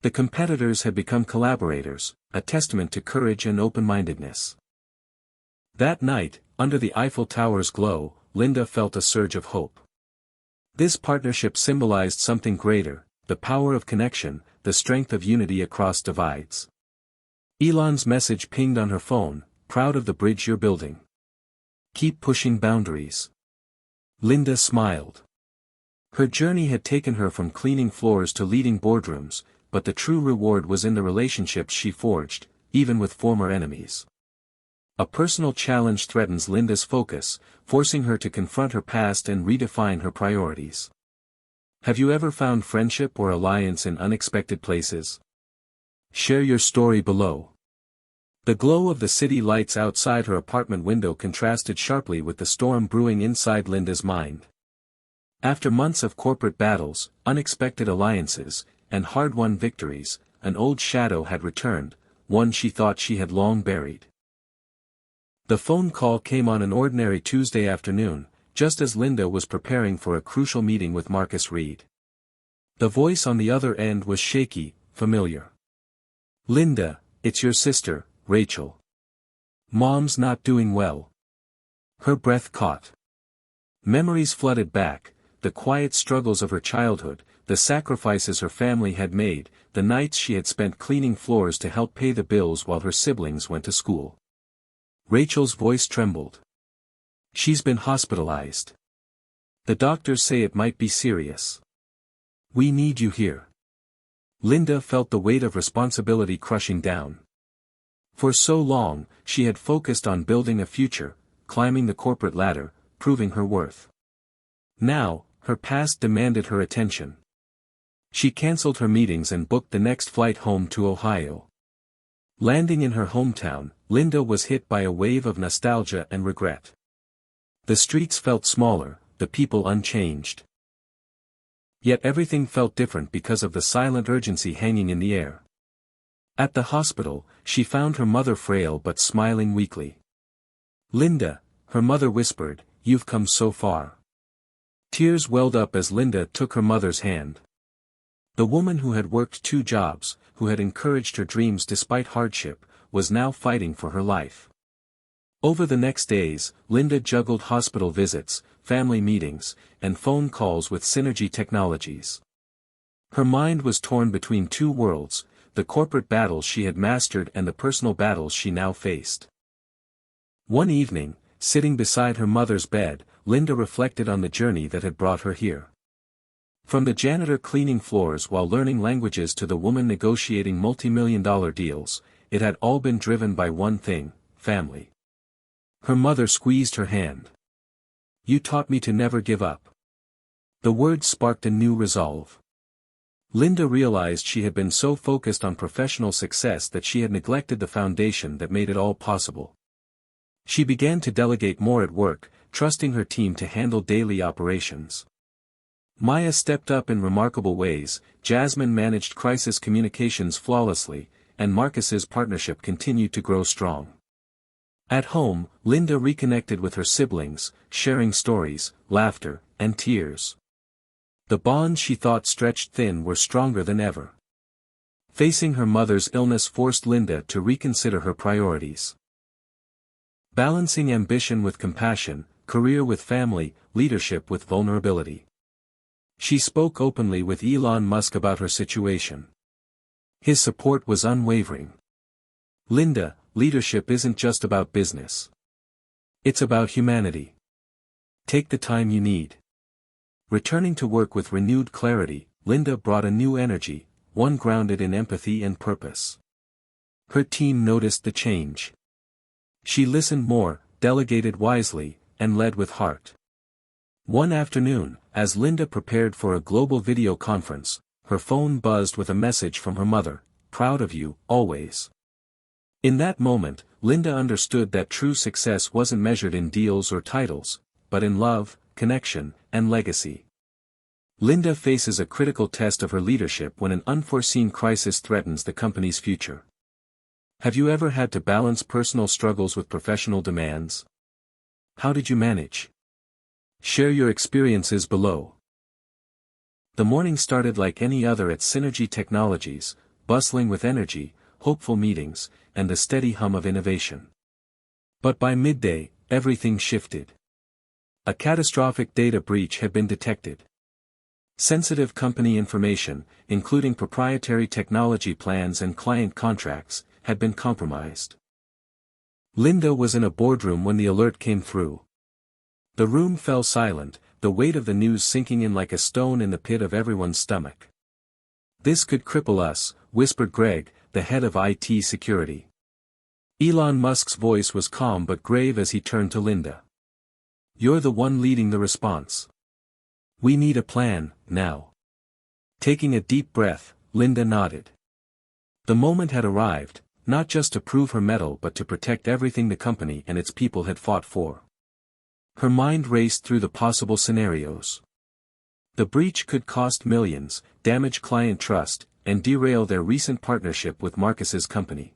The competitors had become collaborators, a testament to courage and open-mindedness. That night, under the Eiffel Tower's glow, Linda felt a surge of hope. This partnership symbolized something greater: the power of connection, the strength of unity across divides. Elon's message pinged on her phone: "Proud of the bridge you're building. Keep pushing boundaries." Linda smiled. Her journey had taken her from cleaning floors to leading boardrooms, but the true reward was in the relationships she forged, even with former enemies. A personal challenge threatens Linda's focus, forcing her to confront her past and redefine her priorities. Have you ever found friendship or alliance in unexpected places? Share your story below. The glow of the city lights outside her apartment window contrasted sharply with the storm brewing inside Linda's mind. After months of corporate battles, unexpected alliances, and hard-won victories, an old shadow had returned, one she thought she had long buried. The phone call came on an ordinary Tuesday afternoon, just as Linda was preparing for a crucial meeting with Marcus Reed. The voice on the other end was shaky, familiar. "Linda, it's your sister, Rachel. Mom's not doing well." Her breath caught. Memories flooded back: the quiet struggles of her childhood, the sacrifices her family had made, the nights she had spent cleaning floors to help pay the bills while her siblings went to school. Rachel's voice trembled. "She's been hospitalized. The doctors say it might be serious. We need you here." Linda felt the weight of responsibility crushing down. For so long, she had focused on building a future, climbing the corporate ladder, proving her worth. Now, her past demanded her attention. She canceled her meetings and booked the next flight home to Ohio. Landing in her hometown, Linda was hit by a wave of nostalgia and regret. The streets felt smaller, the people unchanged. Yet everything felt different because of the silent urgency hanging in the air. At the hospital, she found her mother frail but smiling weakly. "Linda," her mother whispered, "you've come so far." Tears welled up as Linda took her mother's hand. The woman who had worked 2 jobs, who had encouraged her dreams despite hardship, was now fighting for her life. Over the next days, Linda juggled hospital visits, family meetings, and phone calls with Synergy Technologies. Her mind was torn between 2 worlds: the corporate battles she had mastered and the personal battles she now faced. One evening, sitting beside her mother's bed, Linda reflected on the journey that had brought her here. From the janitor cleaning floors while learning languages to the woman negotiating multi-million-dollar deals, it had all been driven by one thing: family. Her mother squeezed her hand. "You taught me to never give up." The words sparked a new resolve. Linda realized she had been so focused on professional success that she had neglected the foundation that made it all possible. She began to delegate more at work, trusting her team to handle daily operations. Maya stepped up in remarkable ways, Jasmine managed crisis communications flawlessly, and Marcus's partnership continued to grow strong. At home, Linda reconnected with her siblings, sharing stories, laughter, and tears. The bonds she thought stretched thin were stronger than ever. Facing her mother's illness forced Linda to reconsider her priorities. Balancing ambition with compassion, career with family, leadership with vulnerability. She spoke openly with Elon Musk about her situation. His support was unwavering. Linda, leadership isn't just about business. It's about humanity. Take the time you need. Returning to work with renewed clarity, Linda brought a new energy, one grounded in empathy and purpose. Her team noticed the change. She listened more, delegated wisely, and led with heart. One afternoon, as Linda prepared for a global video conference, her phone buzzed with a message from her mother, "Proud of you, always." In that moment, Linda understood that true success wasn't measured in deals or titles, but in love, connection, and legacy. Linda faces a critical test of her leadership when an unforeseen crisis threatens the company's future. Have you ever had to balance personal struggles with professional demands? How did you manage? Share your experiences below. The morning started like any other at Synergy Technologies, bustling with energy, hopeful meetings, and the steady hum of innovation. But by midday, everything shifted. A catastrophic data breach had been detected. Sensitive company information, including proprietary technology plans and client contracts, had been compromised. Linda was in a boardroom when the alert came through. The room fell silent, the weight of the news sinking in like a stone in the pit of everyone's stomach. "This could cripple us," whispered Greg, the head of IT security. Elon Musk's voice was calm but grave as he turned to Linda. "You're the one leading the response. We need a plan, now." Taking a deep breath, Linda nodded. The moment had arrived, not just to prove her mettle but to protect everything the company and its people had fought for. Her mind raced through the possible scenarios. The breach could cost millions, damage client trust, and derail their recent partnership with Marcus's company.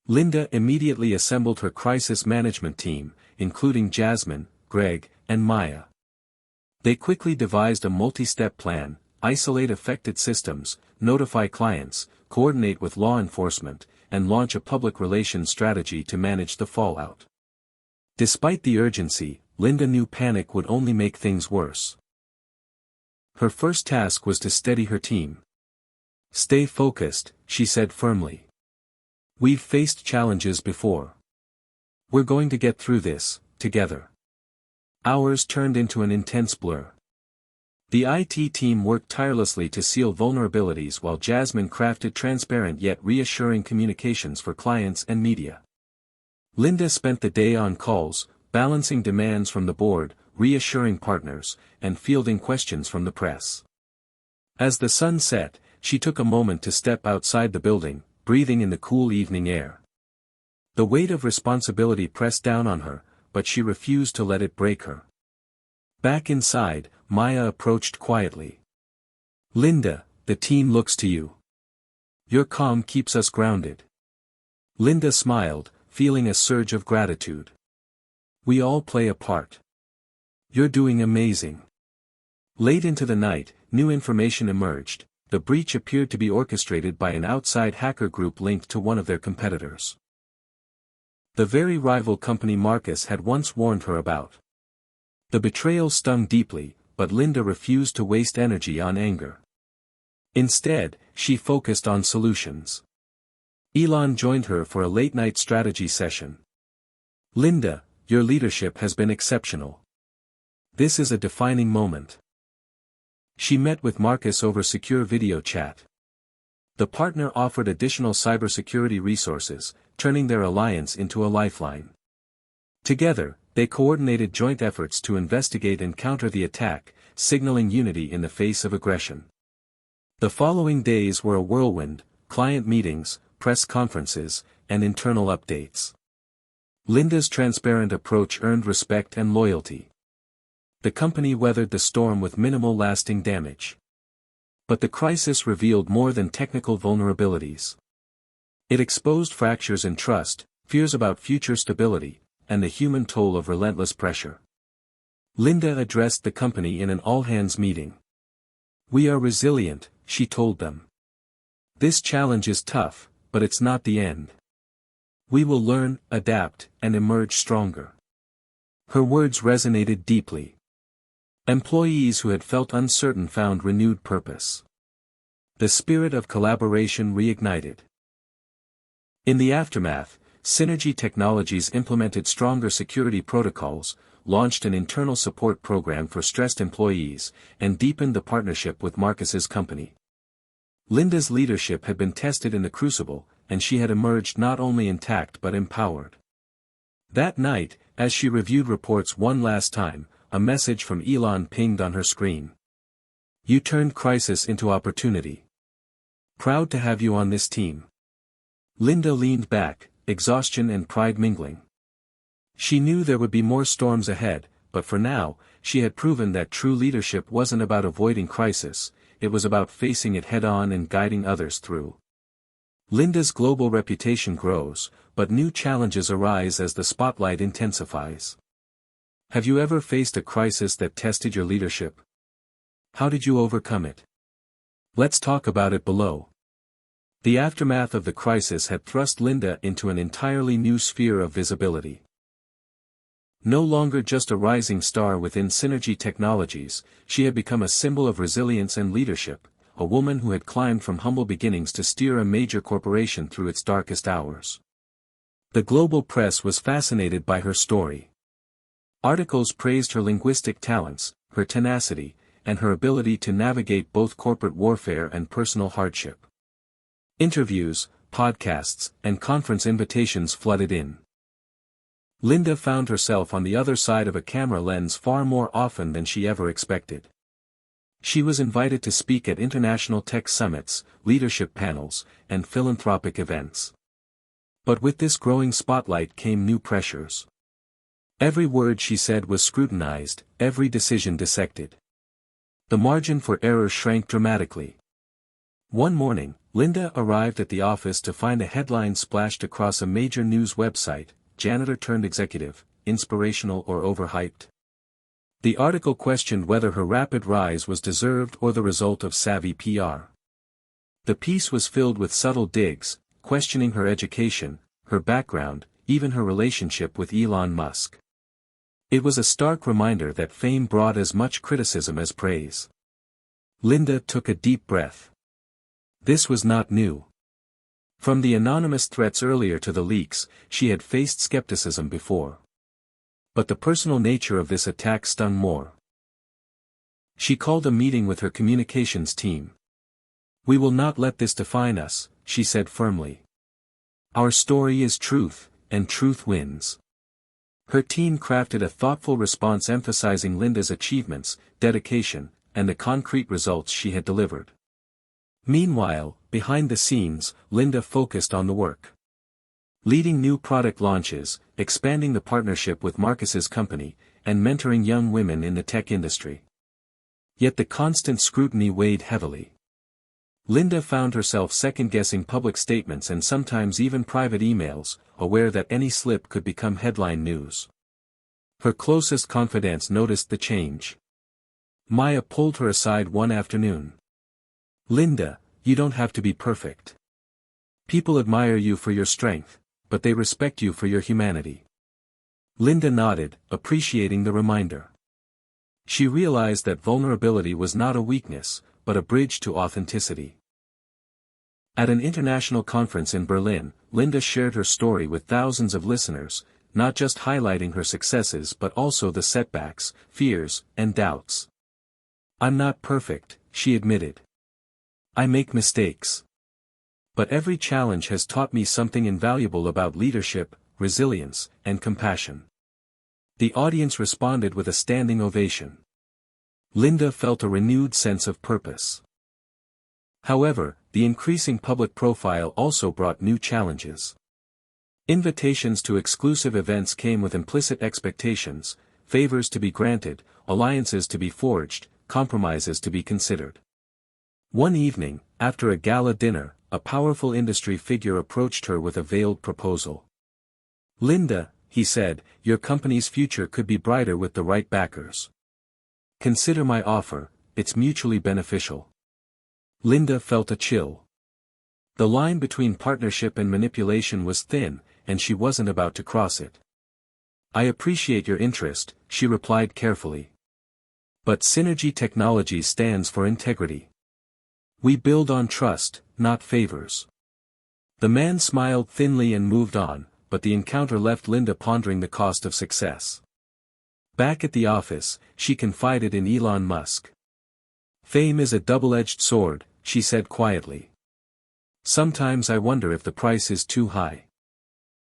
Linda immediately assembled her crisis management team, including Jasmine, Greg, and Maya. They quickly devised a multi-step plan: isolate affected systems, notify clients, coordinate with law enforcement, and launch a public relations strategy to manage the fallout. Despite the urgency, Linda knew panic would only make things worse. Her first task was to steady her team. "Stay focused," she said firmly. "We've faced challenges before. We're going to get through this, together." Hours turned into an intense blur. The IT team worked tirelessly to seal vulnerabilities while Jasmine crafted transparent yet reassuring communications for clients and media. Linda spent the day on calls, balancing demands from the board, reassuring partners, and fielding questions from the press. As the sun set, she took a moment to step outside the building, breathing in the cool evening air. The weight of responsibility pressed down on her, but she refused to let it break her. Back inside, Maya approached quietly. "Linda, the team looks to you. Your calm keeps us grounded." Linda smiled, feeling a surge of gratitude. "We all play a part. You're doing amazing." Late into the night, new information emerged. The breach appeared to be orchestrated by an outside hacker group linked to one of their competitors. The very rival company Marcus had once warned her about. The betrayal stung deeply, but Linda refused to waste energy on anger. Instead, she focused on solutions. Elon joined her for a late-night strategy session. "Linda, your leadership has been exceptional. This is a defining moment." She met with Marcus over secure video chat. The partner offered additional cybersecurity resources, turning their alliance into a lifeline. Together, they coordinated joint efforts to investigate and counter the attack, signaling unity in the face of aggression. The following days were a whirlwind: client meetings, press conferences, and internal updates. Linda's transparent approach earned respect and loyalty. The company weathered the storm with minimal lasting damage. But the crisis revealed more than technical vulnerabilities. It exposed fractures in trust, fears about future stability, and the human toll of relentless pressure. Linda addressed the company in an all-hands meeting. "We are resilient," she told them. "This challenge is tough, but it's not the end. We will learn, adapt, and emerge stronger." Her words resonated deeply. Employees who had felt uncertain found renewed purpose. The spirit of collaboration reignited. In the aftermath, Synergy Technologies implemented stronger security protocols, launched an internal support program for stressed employees, and deepened the partnership with Marcus's company. Linda's leadership had been tested in the crucible, and she had emerged not only intact but empowered. That night, as she reviewed reports one last time, a message from Elon pinged on her screen. "You turned crisis into opportunity. Proud to have you on this team." Linda leaned back, exhaustion and pride mingling. She knew there would be more storms ahead, but for now, she had proven that true leadership wasn't about avoiding crisis, it was about facing it head-on and guiding others through. Linda's global reputation grows, but new challenges arise as the spotlight intensifies. Have you ever faced a crisis that tested your leadership? How did you overcome it? Let's talk about it below. The aftermath of the crisis had thrust Linda into an entirely new sphere of visibility. No longer just a rising star within Synergy Technologies, she had become a symbol of resilience and leadership, a woman who had climbed from humble beginnings to steer a major corporation through its darkest hours. The global press was fascinated by her story. Articles praised her linguistic talents, her tenacity, and her ability to navigate both corporate warfare and personal hardship. Interviews, podcasts, and conference invitations flooded in. Linda found herself on the other side of a camera lens far more often than she ever expected. She was invited to speak at international tech summits, leadership panels, and philanthropic events. But with this growing spotlight came new pressures. Every word she said was scrutinized, every decision dissected. The margin for error shrank dramatically. One morning, Linda arrived at the office to find a headline splashed across a major news website: "Janitor turned executive, inspirational or overhyped?" The article questioned whether her rapid rise was deserved or the result of savvy PR. The piece was filled with subtle digs, questioning her education, her background, even her relationship with Elon Musk. It was a stark reminder that fame brought as much criticism as praise. Linda took a deep breath. This was not new. From the anonymous threats earlier to the leaks, she had faced skepticism before. But the personal nature of this attack stung more. She called a meeting with her communications team. "We will not let this define us," she said firmly. "Our story is truth, and truth wins." Her team crafted a thoughtful response emphasizing Linda's achievements, dedication, and the concrete results she had delivered. Meanwhile, behind the scenes, Linda focused on the work. Leading new product launches, expanding the partnership with Marcus's company, and mentoring young women in the tech industry. Yet the constant scrutiny weighed heavily. Linda found herself second-guessing public statements and sometimes even private emails, aware that any slip could become headline news. Her closest confidants noticed the change. Maya pulled her aside one afternoon. "Linda, you don't have to be perfect. People admire you for your strength, but they respect you for your humanity." Linda nodded, appreciating the reminder. She realized that vulnerability was not a weakness, but a bridge to authenticity. At an international conference in Berlin, Linda shared her story with thousands of listeners, not just highlighting her successes but also the setbacks, fears, and doubts. "I'm not perfect," she admitted. "I make mistakes. But every challenge has taught me something invaluable about leadership, resilience, and compassion." The audience responded with a standing ovation. Linda felt a renewed sense of purpose. However, the increasing public profile also brought new challenges. Invitations to exclusive events came with implicit expectations, favors to be granted, alliances to be forged, compromises to be considered. One evening, after a gala dinner, a powerful industry figure approached her with a veiled proposal. "Linda," he said, "your company's future could be brighter with the right backers. Consider my offer, it's mutually beneficial." Linda felt a chill. The line between partnership and manipulation was thin, and she wasn't about to cross it. "I appreciate your interest," she replied carefully. "But Synergy Technologies stands for integrity. We build on trust, not favors." The man smiled thinly and moved on, but the encounter left Linda pondering the cost of success. Back at the office, she confided in Elon Musk. "Fame is a double-edged sword," she said quietly. "Sometimes I wonder if the price is too high."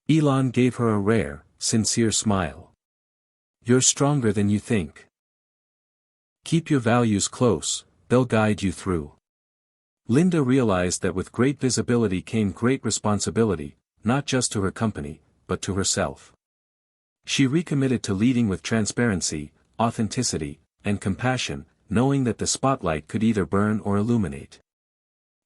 Elon gave her a rare, sincere smile. "You're stronger than you think. Keep your values close, they'll guide you through." Linda realized that with great visibility came great responsibility, not just to her company, but to herself. She recommitted to leading with transparency, authenticity, and compassion, knowing that the spotlight could either burn or illuminate.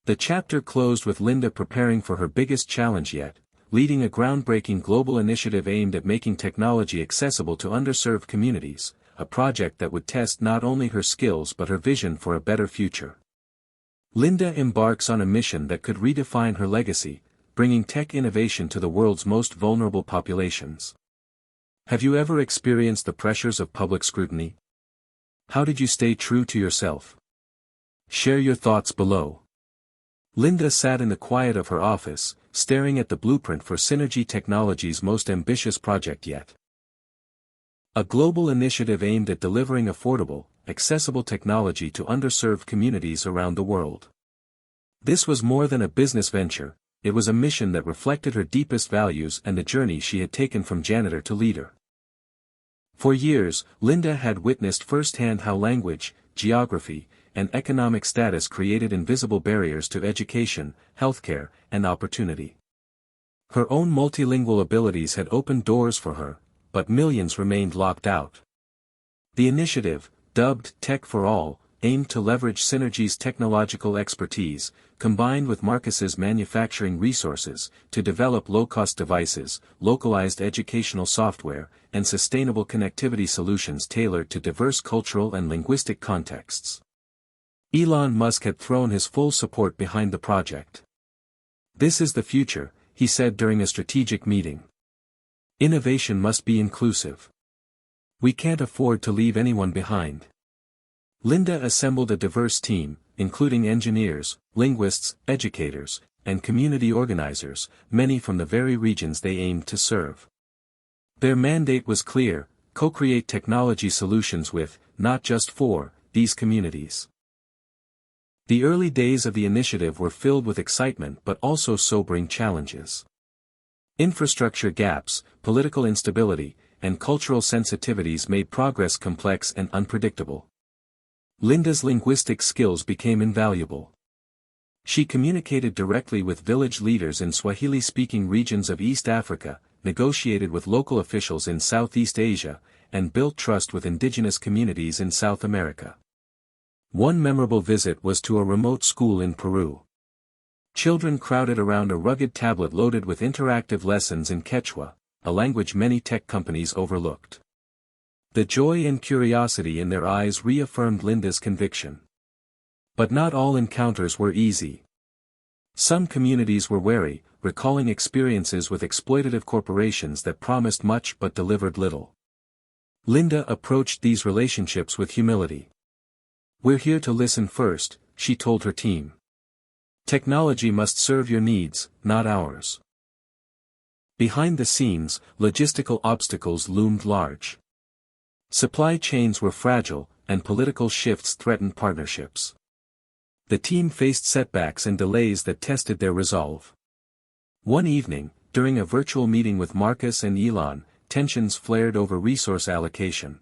The chapter closed with Linda preparing for her biggest challenge yet, leading a groundbreaking global initiative aimed at making technology accessible to underserved communities, a project that would test not only her skills but her vision for a better future. Linda embarks on a mission that could redefine her legacy, bringing tech innovation to the world's most vulnerable populations. Have you ever experienced the pressures of public scrutiny? How did you stay true to yourself? Share your thoughts below. Linda sat in the quiet of her office, staring at the blueprint for Synergy Technologies' most ambitious project yet. A global initiative aimed at delivering affordable, accessible technology to underserved communities around the world. This was more than a business venture, it was a mission that reflected her deepest values and the journey she had taken from janitor to leader. For years, Linda had witnessed firsthand how language, geography, and economic status created invisible barriers to education, healthcare, and opportunity. Her own multilingual abilities had opened doors for her, but millions remained locked out. The initiative, dubbed Tech for All, aimed to leverage Synergy's technological expertise, combined with Marcus's manufacturing resources, to develop low-cost devices, localized educational software, and sustainable connectivity solutions tailored to diverse cultural and linguistic contexts. Elon Musk had thrown his full support behind the project. "This is the future," he said during a strategic meeting. "Innovation must be inclusive. We can't afford to leave anyone behind." Linda assembled a diverse team, including engineers, linguists, educators, and community organizers, many from the very regions they aimed to serve. Their mandate was clear: co-create technology solutions with, not just for, these communities. The early days of the initiative were filled with excitement but also sobering challenges. Infrastructure gaps, political instability, and cultural sensitivities made progress complex and unpredictable. Linda's linguistic skills became invaluable. She communicated directly with village leaders in Swahili-speaking regions of East Africa, negotiated with local officials in Southeast Asia, and built trust with indigenous communities in South America. One memorable visit was to a remote school in Peru. Children crowded around a rugged tablet loaded with interactive lessons in Quechua, a language many tech companies overlooked. The joy and curiosity in their eyes reaffirmed Linda's conviction. But not all encounters were easy. Some communities were wary, recalling experiences with exploitative corporations that promised much but delivered little. Linda approached these relationships with humility. "We're here to listen first," she told her team. "Technology must serve your needs, not ours." Behind the scenes, logistical obstacles loomed large. Supply chains were fragile, and political shifts threatened partnerships. The team faced setbacks and delays that tested their resolve. One evening, during a virtual meeting with Marcus and Elon, tensions flared over resource allocation.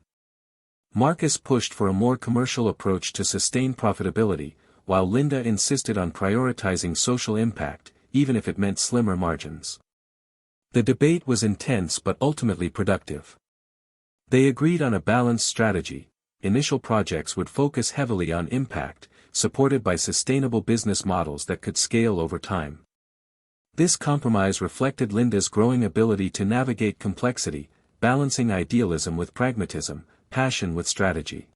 Marcus pushed for a more commercial approach to sustain profitability, while Linda insisted on prioritizing social impact, even if it meant slimmer margins. The debate was intense but ultimately productive. They agreed on a balanced strategy. Initial projects would focus heavily on impact, supported by sustainable business models that could scale over time. This compromise reflected Linda's growing ability to navigate complexity, balancing idealism with pragmatism, passion with strategy.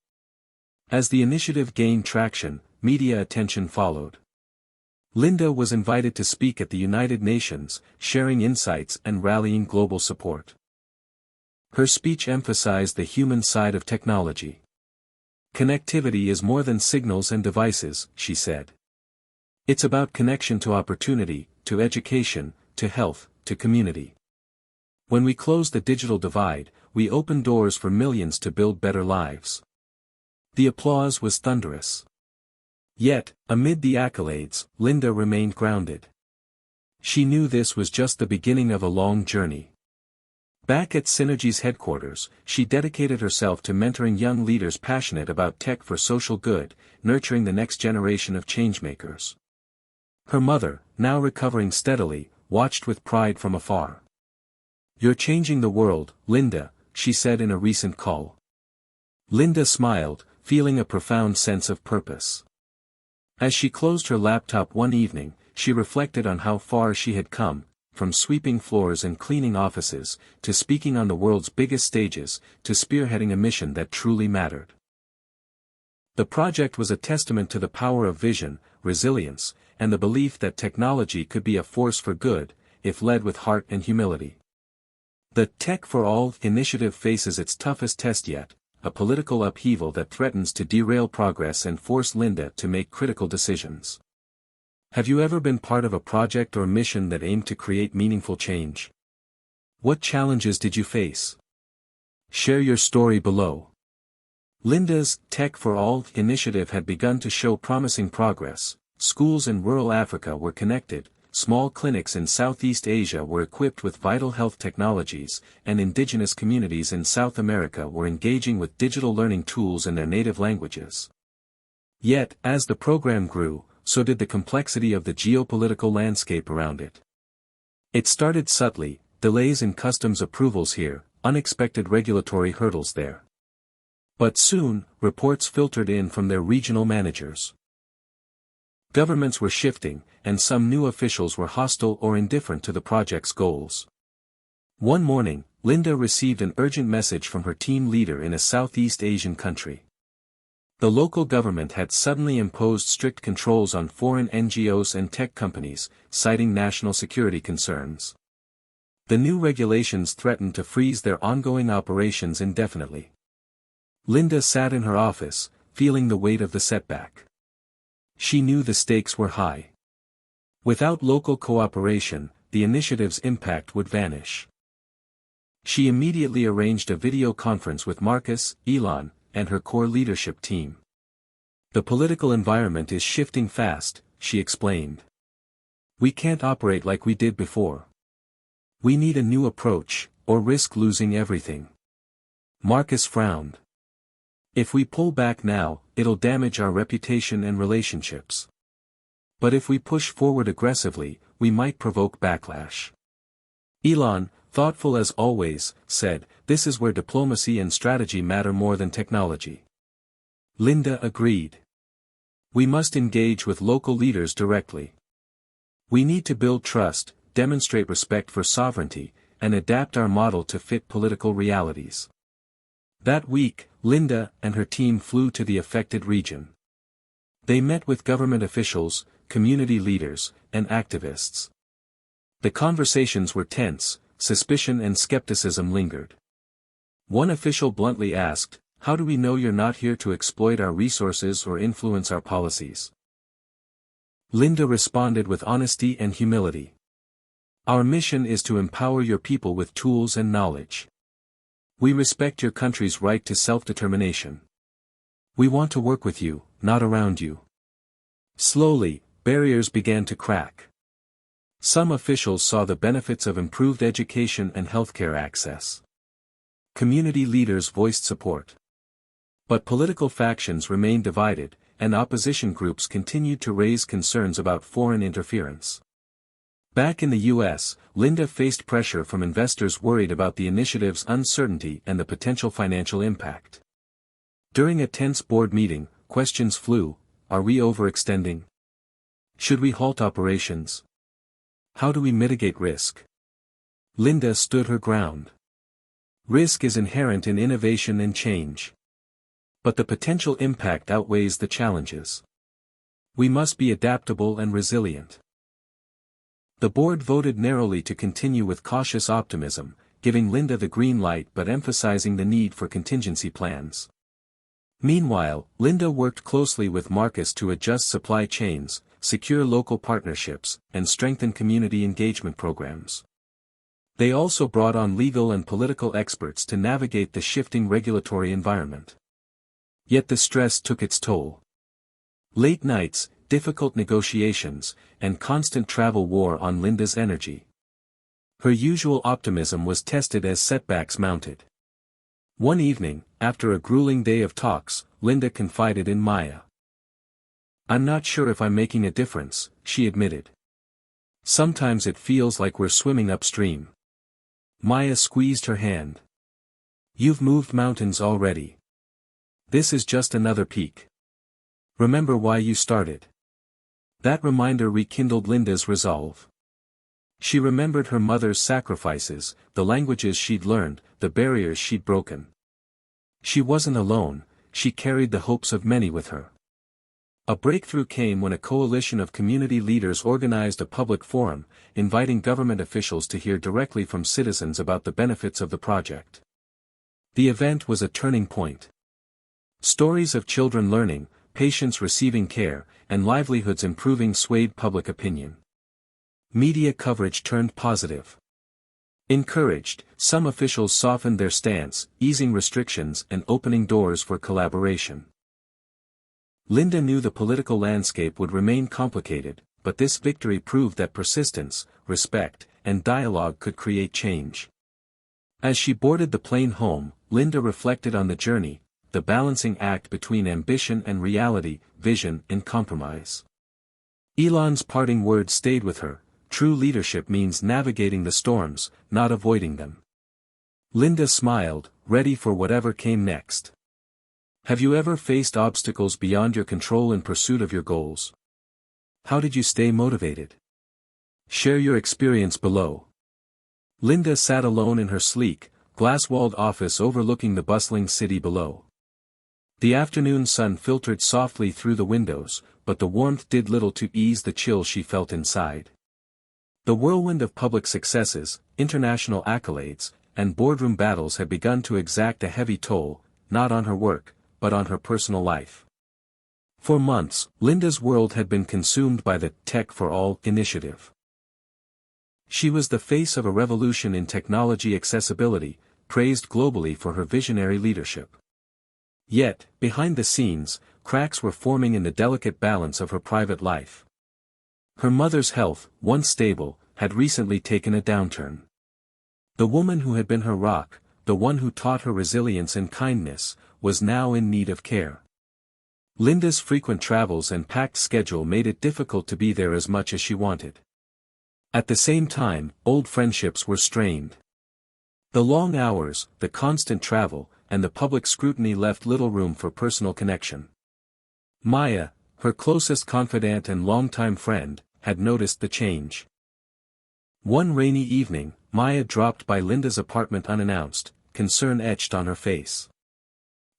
As the initiative gained traction, media attention followed. Linda was invited to speak at the United Nations, sharing insights and rallying global support. Her speech emphasized the human side of technology. Connectivity is more than signals and devices, she said. It's about connection to opportunity, to education, to health, to community. When we close the digital divide, we open doors for millions to build better lives. The applause was thunderous. Yet, amid the accolades, Linda remained grounded. She knew this was just the beginning of a long journey. Back at Synergy's headquarters, she dedicated herself to mentoring young leaders passionate about tech for social good, nurturing the next generation of changemakers. Her mother, now recovering steadily, watched with pride from afar. "You're changing the world, Linda," she said in a recent call. Linda smiled, feeling a profound sense of purpose. As she closed her laptop one evening, she reflected on how far she had come, from sweeping floors and cleaning offices, to speaking on the world's biggest stages, to spearheading a mission that truly mattered. The project was a testament to the power of vision, resilience, and the belief that technology could be a force for good, if led with heart and humility. The Tech for All initiative faces its toughest test yet, a political upheaval that threatens to derail progress and force Linda to make critical decisions. Have you ever been part of a project or mission that aimed to create meaningful change? What challenges did you face? Share your story below. Linda's Tech for All initiative had begun to show promising progress. Schools in rural Africa were connected, small clinics in Southeast Asia were equipped with vital health technologies, and indigenous communities in South America were engaging with digital learning tools in their native languages. Yet, as the program grew, so did the complexity of the geopolitical landscape around it. It started subtly, delays in customs approvals here, unexpected regulatory hurdles there. But soon, reports filtered in from their regional managers. Governments were shifting, and some new officials were hostile or indifferent to the project's goals. One morning, Linda received an urgent message from her team leader in a Southeast Asian country. The local government had suddenly imposed strict controls on foreign NGOs and tech companies, citing national security concerns. The new regulations threatened to freeze their ongoing operations indefinitely. Linda sat in her office, feeling the weight of the setback. She knew the stakes were high. Without local cooperation, the initiative's impact would vanish. She immediately arranged a video conference with Marcus, Elon, and her core leadership team. "The political environment is shifting fast," she explained. "We can't operate like we did before. We need a new approach, or risk losing everything." Marcus frowned. "If we pull back now, it'll damage our reputation and relationships. But if we push forward aggressively, we might provoke backlash." Elon, thoughtful as always, said, "This is where diplomacy and strategy matter more than technology." Linda agreed. "We must engage with local leaders directly. We need to build trust, demonstrate respect for sovereignty, and adapt our model to fit political realities." That week, Linda and her team flew to the affected region. They met with government officials, community leaders, and activists. The conversations were tense, suspicion and skepticism lingered. One official bluntly asked, "How do we know you're not here to exploit our resources or influence our policies?" Linda responded with honesty and humility. "Our mission is to empower your people with tools and knowledge. We respect your country's right to self-determination. We want to work with you, not around you." Slowly, barriers began to crack. Some officials saw the benefits of improved education and healthcare access. Community leaders voiced support. But political factions remained divided, and opposition groups continued to raise concerns about foreign interference. Back in the U.S., Linda faced pressure from investors worried about the initiative's uncertainty and the potential financial impact. During a tense board meeting, questions flew: Are we overextending? Should we halt operations? How do we mitigate risk? Linda stood her ground. Risk is inherent in innovation and change. But the potential impact outweighs the challenges. We must be adaptable and resilient. The board voted narrowly to continue with cautious optimism, giving Linda the green light but emphasizing the need for contingency plans. Meanwhile, Linda worked closely with Marcus to adjust supply chains, secure local partnerships, and strengthen community engagement programs. They also brought on legal and political experts to navigate the shifting regulatory environment. Yet the stress took its toll. Late nights, difficult negotiations, and constant travel wore on Linda's energy. Her usual optimism was tested as setbacks mounted. One evening, after a grueling day of talks, Linda confided in Maya. "I'm not sure if I'm making a difference," she admitted. "Sometimes it feels like we're swimming upstream." Maya squeezed her hand. "You've moved mountains already. This is just another peak. Remember why you started." That reminder rekindled Linda's resolve. She remembered her mother's sacrifices, the languages she'd learned, the barriers she'd broken. She wasn't alone, she carried the hopes of many with her. A breakthrough came when a coalition of community leaders organized a public forum, inviting government officials to hear directly from citizens about the benefits of the project. The event was a turning point. Stories of children learning, patients receiving care, and livelihoods improving swayed public opinion. Media coverage turned positive. Encouraged, some officials softened their stance, easing restrictions and opening doors for collaboration. Linda knew the political landscape would remain complicated, but this victory proved that persistence, respect, and dialogue could create change. As she boarded the plane home, Linda reflected on the journey, the balancing act between ambition and reality, vision and compromise. Elon's parting words stayed with her: "True leadership means navigating the storms, not avoiding them." Linda smiled, ready for whatever came next. Have you ever faced obstacles beyond your control in pursuit of your goals? How did you stay motivated? Share your experience below. Linda sat alone in her sleek, glass-walled office overlooking the bustling city below. The afternoon sun filtered softly through the windows, but the warmth did little to ease the chill she felt inside. The whirlwind of public successes, international accolades, and boardroom battles had begun to exact a heavy toll, not on her work, but on her personal life. For months, Linda's world had been consumed by the Tech for All initiative. She was the face of a revolution in technology accessibility, praised globally for her visionary leadership. Yet, behind the scenes, cracks were forming in the delicate balance of her private life. Her mother's health, once stable, had recently taken a downturn. The woman who had been her rock, the one who taught her resilience and kindness, was now in need of care. Linda's frequent travels and packed schedule made it difficult to be there as much as she wanted. At the same time, old friendships were strained. The long hours, the constant travel, and the public scrutiny left little room for personal connection. Maya, her closest confidant and longtime friend, had noticed the change. One rainy evening, Maya dropped by Linda's apartment unannounced, concern etched on her face.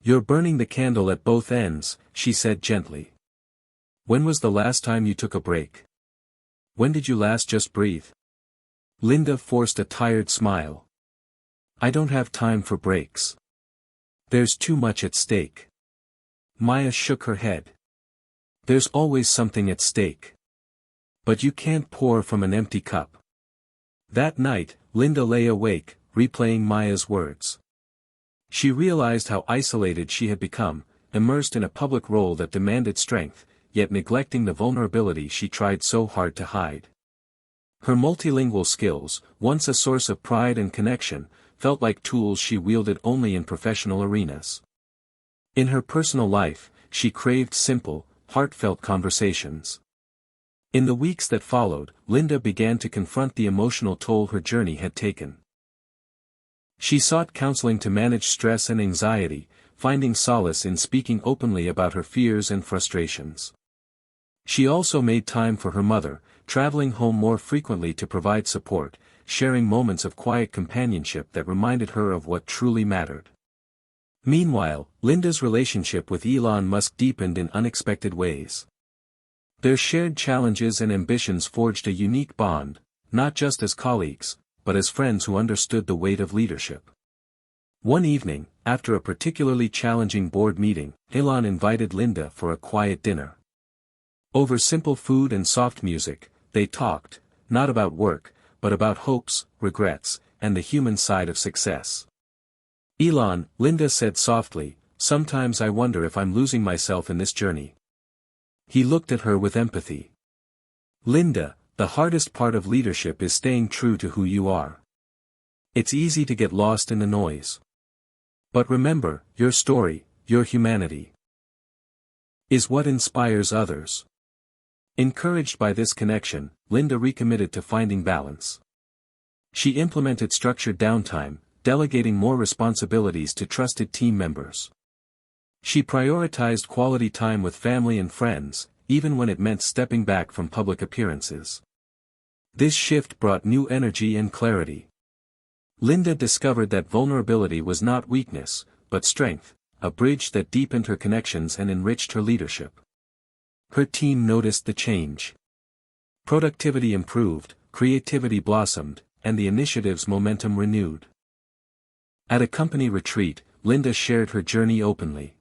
"You're burning the candle at both ends," she said gently. "When was the last time you took a break? When did you last just breathe?" Linda forced a tired smile. "I don't have time for breaks. There's too much at stake." Maya shook her head. "There's always something at stake. But you can't pour from an empty cup." That night, Linda lay awake, replaying Maya's words. She realized how isolated she had become, immersed in a public role that demanded strength, yet neglecting the vulnerability she tried so hard to hide. Her multilingual skills, once a source of pride and connection, felt like tools she wielded only in professional arenas. In her personal life, she craved simple, heartfelt conversations. In the weeks that followed, Linda began to confront the emotional toll her journey had taken. She sought counseling to manage stress and anxiety, finding solace in speaking openly about her fears and frustrations. She also made time for her mother, traveling home more frequently to provide support, sharing moments of quiet companionship that reminded her of what truly mattered. Meanwhile, Linda's relationship with Elon Musk deepened in unexpected ways. Their shared challenges and ambitions forged a unique bond, not just as colleagues, but as friends who understood the weight of leadership. One evening, after a particularly challenging board meeting, Elon invited Linda for a quiet dinner. Over simple food and soft music, they talked, not about work, but about hopes, regrets, and the human side of success. "Elon," Linda said softly, "sometimes I wonder if I'm losing myself in this journey." He looked at her with empathy. "Linda, the hardest part of leadership is staying true to who you are. It's easy to get lost in the noise. But remember, your story, your humanity, is what inspires others." Encouraged by this connection, Linda recommitted to finding balance. She implemented structured downtime, delegating more responsibilities to trusted team members. She prioritized quality time with family and friends, even when it meant stepping back from public appearances. This shift brought new energy and clarity. Linda discovered that vulnerability was not weakness, but strength, a bridge that deepened her connections and enriched her leadership. Her team noticed the change. Productivity improved, creativity blossomed, and the initiative's momentum renewed. At a company retreat, Linda shared her journey openly.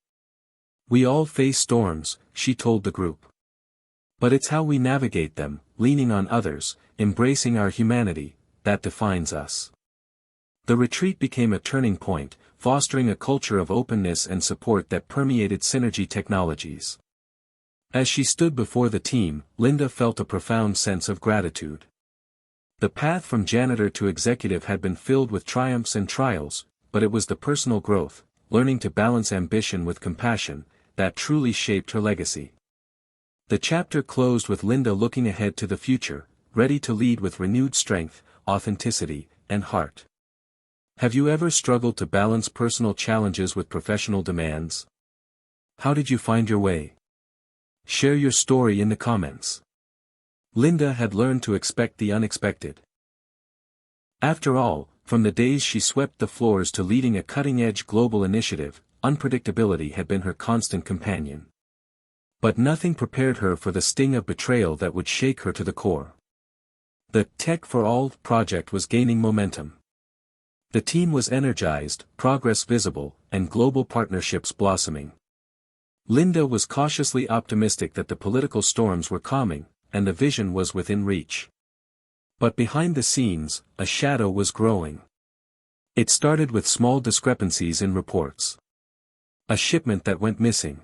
"We all face storms," she told the group. "But it's how we navigate them, leaning on others, embracing our humanity, that defines us." The retreat became a turning point, fostering a culture of openness and support that permeated Synergy Technologies. As she stood before the team, Linda felt a profound sense of gratitude. The path from janitor to executive had been filled with triumphs and trials, but it was the personal growth, learning to balance ambition with compassion, that truly shaped her legacy. The chapter closed with Linda looking ahead to the future, ready to lead with renewed strength, authenticity, and heart. Have you ever struggled to balance personal challenges with professional demands? How did you find your way? Share your story in the comments. Linda had learned to expect the unexpected. After all, from the days she swept the floors to leading a cutting-edge global initiative, unpredictability had been her constant companion. But nothing prepared her for the sting of betrayal that would shake her to the core. The Tech for All project was gaining momentum. The team was energized, progress visible, and global partnerships blossoming. Linda was cautiously optimistic that the political storms were calming, and the vision was within reach. But behind the scenes, a shadow was growing. It started with small discrepancies in reports. A shipment that went missing.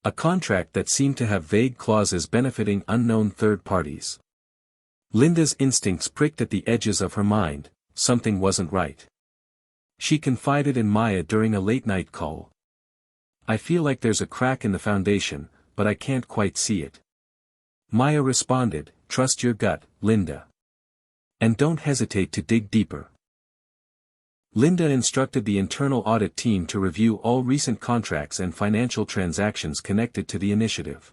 A contract that seemed to have vague clauses benefiting unknown third parties. Linda's instincts pricked at the edges of her mind, something wasn't right. She confided in Maya during a late-night call. "I feel like there's a crack in the foundation, but I can't quite see it." Maya responded, "Trust your gut, Linda. And don't hesitate to dig deeper." Linda instructed the internal audit team to review all recent contracts and financial transactions connected to the initiative.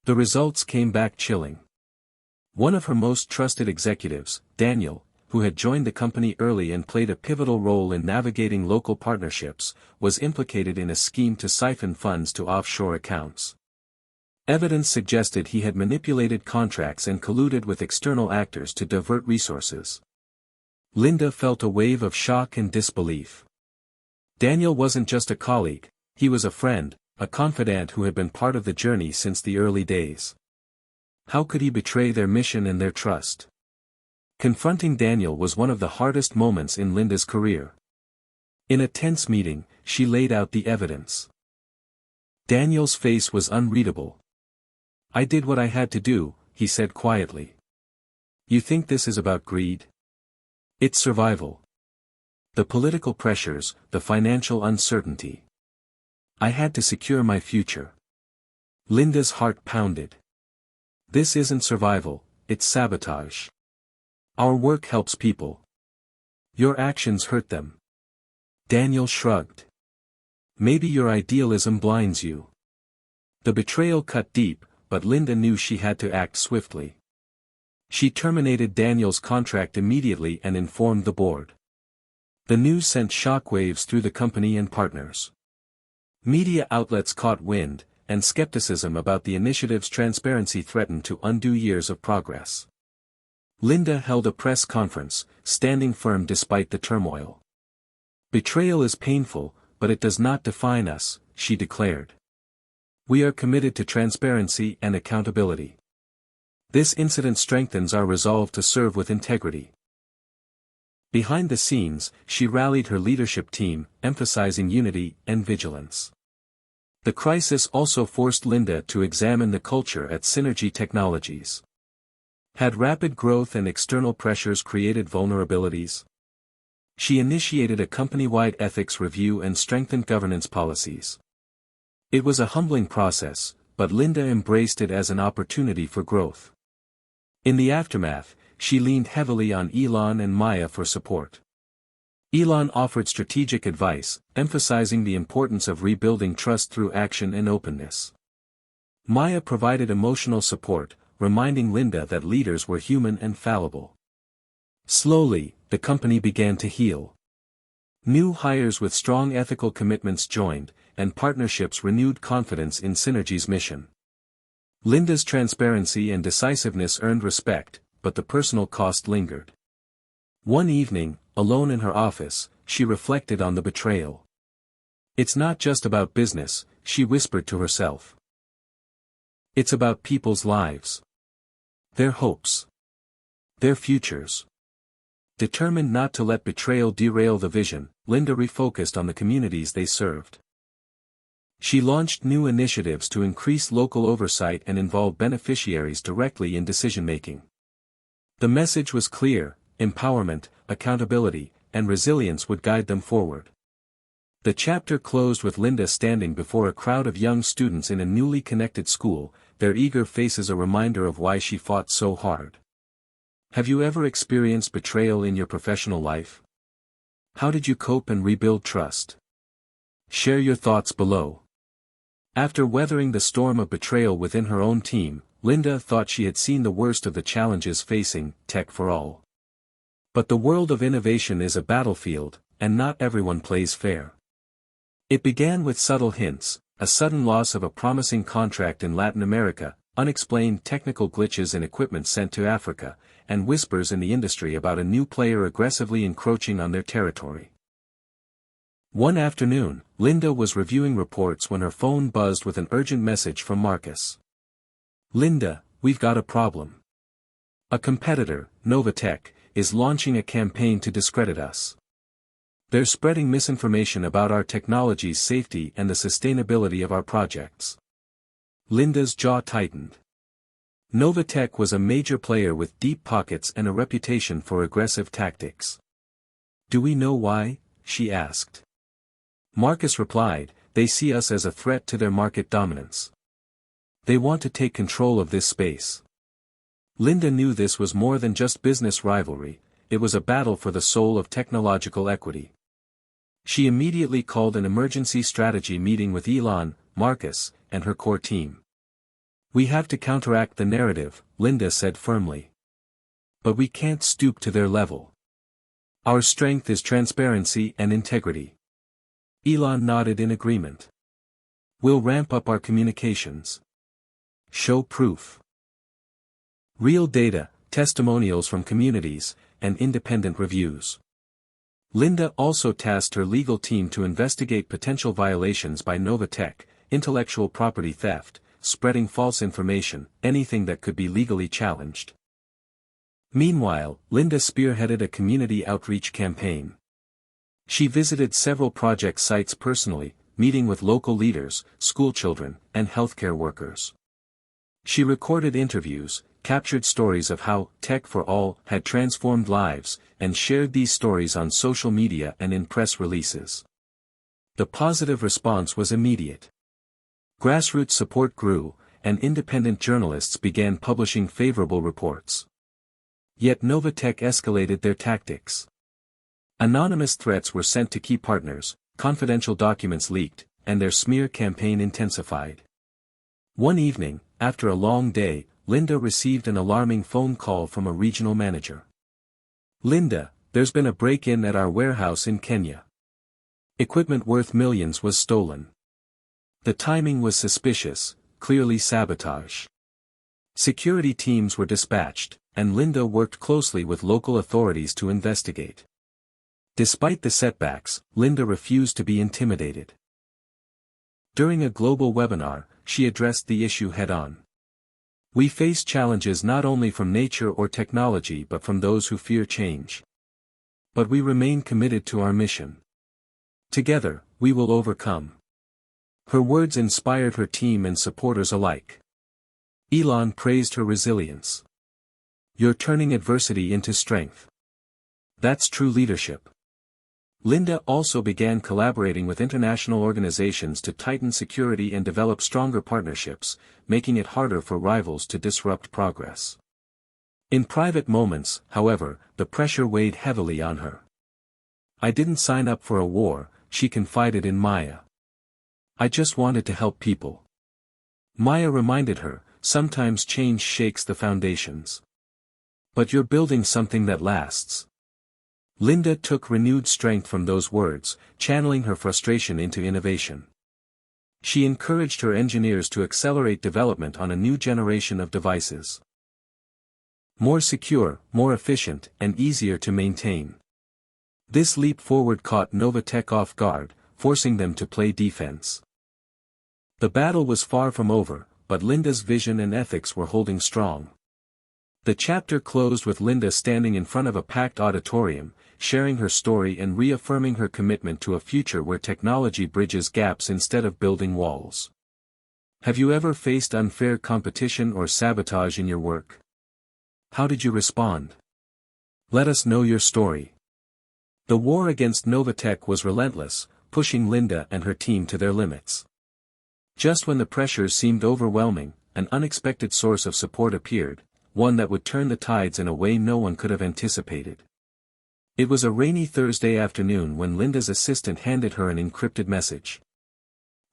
The results came back chilling. One of her most trusted executives, Daniel, who had joined the company early and played a pivotal role in navigating local partnerships, was implicated in a scheme to siphon funds to offshore accounts. Evidence suggested he had manipulated contracts and colluded with external actors to divert resources. Linda felt a wave of shock and disbelief. Daniel wasn't just a colleague, he was a friend, a confidant who had been part of the journey since the early days. How could he betray their mission and their trust? Confronting Daniel was one of the hardest moments in Linda's career. In a tense meeting, she laid out the evidence. Daniel's face was unreadable. "I did what I had to do," he said quietly. "You think this is about greed? It's survival. The political pressures, the financial uncertainty. I had to secure my future." Linda's heart pounded. "This isn't survival, it's sabotage. Our work helps people. Your actions hurt them." Daniel shrugged. "Maybe your idealism blinds you." The betrayal cut deep, but Linda knew she had to act swiftly. She terminated Daniel's contract immediately and informed the board. The news sent shockwaves through the company and partners. Media outlets caught wind, and skepticism about the initiative's transparency threatened to undo years of progress. Linda held a press conference, standing firm despite the turmoil. "Betrayal is painful, but it does not define us," she declared. "We are committed to transparency and accountability. This incident strengthens our resolve to serve with integrity." Behind the scenes, she rallied her leadership team, emphasizing unity and vigilance. The crisis also forced Linda to examine the culture at Synergy Technologies. Had rapid growth and external pressures created vulnerabilities? She initiated a company-wide ethics review and strengthened governance policies. It was a humbling process, but Linda embraced it as an opportunity for growth. In the aftermath, she leaned heavily on Elon and Maya for support. Elon offered strategic advice, emphasizing the importance of rebuilding trust through action and openness. Maya provided emotional support, reminding Linda that leaders were human and fallible. Slowly, the company began to heal. New hires with strong ethical commitments joined, and partnerships renewed confidence in Synergy's mission. Linda's transparency and decisiveness earned respect, but the personal cost lingered. One evening, alone in her office, she reflected on the betrayal. "It's not just about business," she whispered to herself. "It's about people's lives. Their hopes. Their futures." Determined not to let betrayal derail the vision, Linda refocused on the communities they served. She launched new initiatives to increase local oversight and involve beneficiaries directly in decision-making. The message was clear: empowerment, accountability, and resilience would guide them forward. The chapter closed with Linda standing before a crowd of young students in a newly connected school, their eager faces a reminder of why she fought so hard. Have you ever experienced betrayal in your professional life? How did you cope and rebuild trust? Share your thoughts below. After weathering the storm of betrayal within her own team, Linda thought she had seen the worst of the challenges facing tech for all. But the world of innovation is a battlefield, and not everyone plays fair. It began with subtle hints: a sudden loss of a promising contract in Latin America, unexplained technical glitches in equipment sent to Africa, and whispers in the industry about a new player aggressively encroaching on their territory. One afternoon, Linda was reviewing reports when her phone buzzed with an urgent message from Marcus. "Linda, we've got a problem. A competitor, Novatech, is launching a campaign to discredit us. They're spreading misinformation about our technology's safety and the sustainability of our projects." Linda's jaw tightened. Novatech was a major player with deep pockets and a reputation for aggressive tactics. "Do we know why?" she asked. Marcus replied, "They see us as a threat to their market dominance. They want to take control of this space." Linda knew this was more than just business rivalry, it was a battle for the soul of technological equity. She immediately called an emergency strategy meeting with Elon, Marcus, and her core team. "We have to counteract the narrative," Linda said firmly. "But we can't stoop to their level. Our strength is transparency and integrity." Elon nodded in agreement. "We'll ramp up our communications. Show proof. Real data, testimonials from communities, and independent reviews." Linda also tasked her legal team to investigate potential violations by Novatech, intellectual property theft, spreading false information, anything that could be legally challenged. Meanwhile, Linda spearheaded a community outreach campaign. She visited several project sites personally, meeting with local leaders, schoolchildren, and healthcare workers. She recorded interviews, captured stories of how tech for all had transformed lives, and shared these stories on social media and in press releases. The positive response was immediate. Grassroots support grew, and independent journalists began publishing favorable reports. Yet Novatech escalated their tactics. Anonymous threats were sent to key partners, confidential documents leaked, and their smear campaign intensified. One evening, after a long day, Linda received an alarming phone call from a regional manager. "Linda, there's been a break-in at our warehouse in Kenya. Equipment worth millions was stolen. The timing was suspicious, clearly sabotage." Security teams were dispatched, and Linda worked closely with local authorities to investigate. Despite the setbacks, Linda refused to be intimidated. During a global webinar, she addressed the issue head-on. "We face challenges not only from nature or technology but from those who fear change. But we remain committed to our mission. Together, we will overcome." Her words inspired her team and supporters alike. Elon praised her resilience. "You're turning adversity into strength. That's true leadership." Linda also began collaborating with international organizations to tighten security and develop stronger partnerships, making it harder for rivals to disrupt progress. In private moments, however, the pressure weighed heavily on her. "I didn't sign up for a war," she confided in Maya. "I just wanted to help people." Maya reminded her, "Sometimes change shakes the foundations. But you're building something that lasts." Linda took renewed strength from those words, channeling her frustration into innovation. She encouraged her engineers to accelerate development on a new generation of devices. More secure, more efficient, and easier to maintain. This leap forward caught Novatech off guard, forcing them to play defense. The battle was far from over, but Linda's vision and ethics were holding strong. The chapter closed with Linda standing in front of a packed auditorium, sharing her story and reaffirming her commitment to a future where technology bridges gaps instead of building walls. Have you ever faced unfair competition or sabotage in your work? How did you respond? Let us know your story. The war against Novatech was relentless, pushing Linda and her team to their limits. Just when the pressures seemed overwhelming, an unexpected source of support appeared, one that would turn the tides in a way no one could have anticipated. It was a rainy Thursday afternoon when Linda's assistant handed her an encrypted message.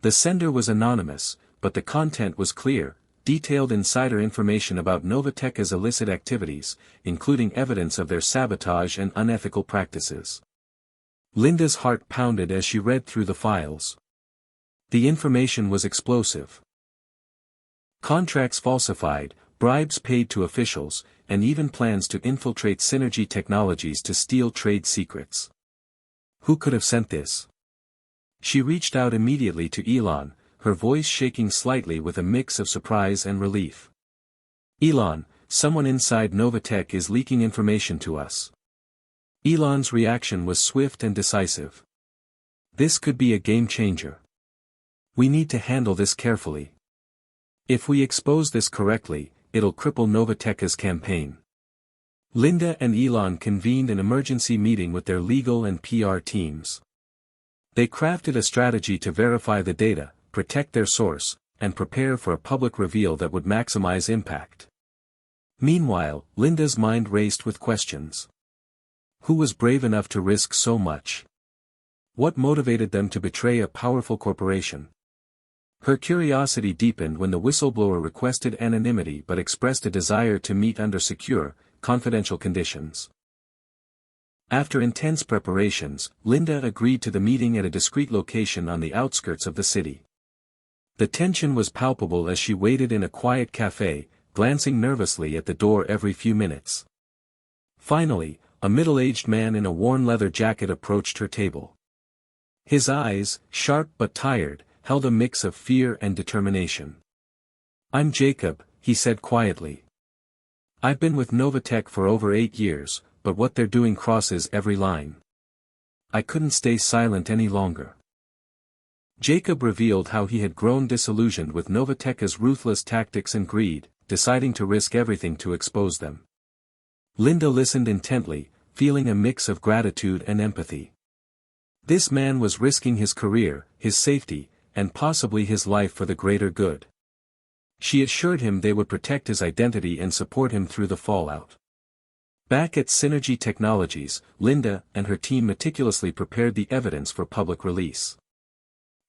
The sender was anonymous, but the content was clear, detailed insider information about Novatech's illicit activities, including evidence of their sabotage and unethical practices. Linda's heart pounded as she read through the files. The information was explosive. Contracts falsified, bribes paid to officials, and even plans to infiltrate Synergy Technologies to steal trade secrets. Who could have sent this? She reached out immediately to Elon, her voice shaking slightly with a mix of surprise and relief. "Elon, someone inside Novatech is leaking information to us." Elon's reaction was swift and decisive. "This could be a game changer. We need to handle this carefully. If we expose this correctly, it'll cripple Novatech's campaign." Linda and Elon convened an emergency meeting with their legal and PR teams. They crafted a strategy to verify the data, protect their source, and prepare for a public reveal that would maximize impact. Meanwhile, Linda's mind raced with questions. Who was brave enough to risk so much? What motivated them to betray a powerful corporation? Her curiosity deepened when the whistleblower requested anonymity but expressed a desire to meet under secure, confidential conditions. After intense preparations, Linda agreed to the meeting at a discreet location on the outskirts of the city. The tension was palpable as she waited in a quiet cafe, glancing nervously at the door every few minutes. Finally, a middle-aged man in a worn leather jacket approached her table. His eyes, sharp but tired, held a mix of fear and determination. "I'm Jacob," he said quietly. "I've been with Novatech for over 8 years, but what they're doing crosses every line. I couldn't stay silent any longer." Jacob revealed how he had grown disillusioned with Novatech's ruthless tactics and greed, deciding to risk everything to expose them. Linda listened intently, feeling a mix of gratitude and empathy. This man was risking his career, his safety, and possibly his life for the greater good. She assured him they would protect his identity and support him through the fallout. Back at Synergy Technologies, Linda and her team meticulously prepared the evidence for public release.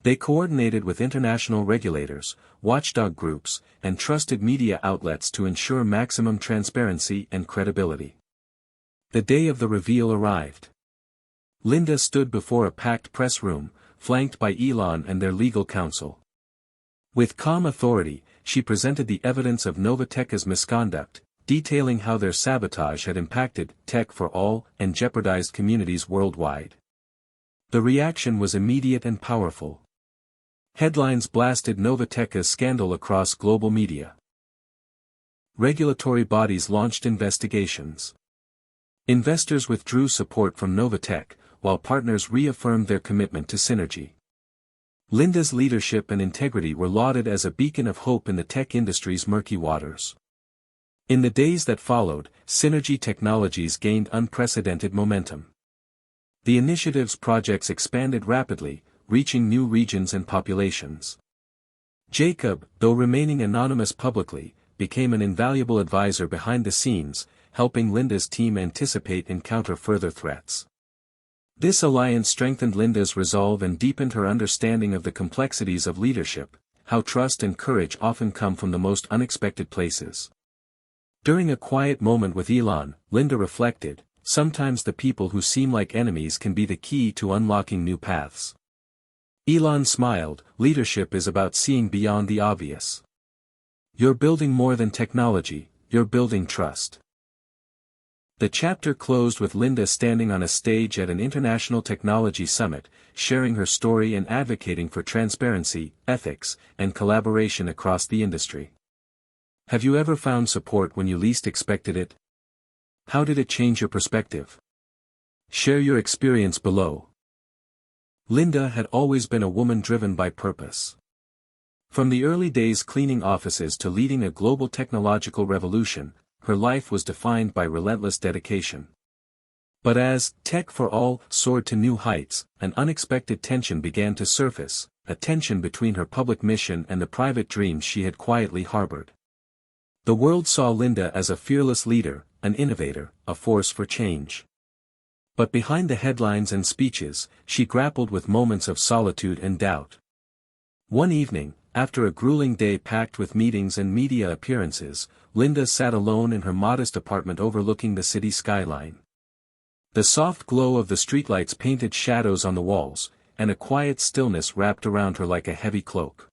They coordinated with international regulators, watchdog groups, and trusted media outlets to ensure maximum transparency and credibility. The day of the reveal arrived. Linda stood before a packed press room, flanked by Elon and their legal counsel. With calm authority, she presented the evidence of Novatech's misconduct, detailing how their sabotage had impacted tech for all and jeopardized communities worldwide. The reaction was immediate and powerful. Headlines blasted Novatech's scandal across global media. Regulatory bodies launched investigations. Investors withdrew support from Novatech, while partners reaffirmed their commitment to synergy. Linda's leadership and integrity were lauded as a beacon of hope in the tech industry's murky waters. In the days that followed, Synergy Technologies gained unprecedented momentum. The initiative's projects expanded rapidly, reaching new regions and populations. Jacob, though remaining anonymous publicly, became an invaluable advisor behind the scenes, helping Linda's team anticipate and counter further threats. This alliance strengthened Linda's resolve and deepened her understanding of the complexities of leadership, how trust and courage often come from the most unexpected places. During a quiet moment with Elon, Linda reflected, sometimes the people who seem like enemies can be the key to unlocking new paths. Elon smiled, leadership is about seeing beyond the obvious. You're building more than technology, you're building trust. The chapter closed with Linda standing on a stage at an international technology summit, sharing her story and advocating for transparency, ethics, and collaboration across the industry. Have you ever found support when you least expected it? How did it change your perspective? Share your experience below. Linda had always been a woman driven by purpose. From the early days cleaning offices to leading a global technological revolution, her life was defined by relentless dedication. But as Tech for All soared to new heights, an unexpected tension began to surface, a tension between her public mission and the private dreams she had quietly harbored. The world saw Linda as a fearless leader, an innovator, a force for change. But behind the headlines and speeches, she grappled with moments of solitude and doubt. One evening, after a grueling day packed with meetings and media appearances, Linda sat alone in her modest apartment overlooking the city skyline. The soft glow of the streetlights painted shadows on the walls, and a quiet stillness wrapped around her like a heavy cloak.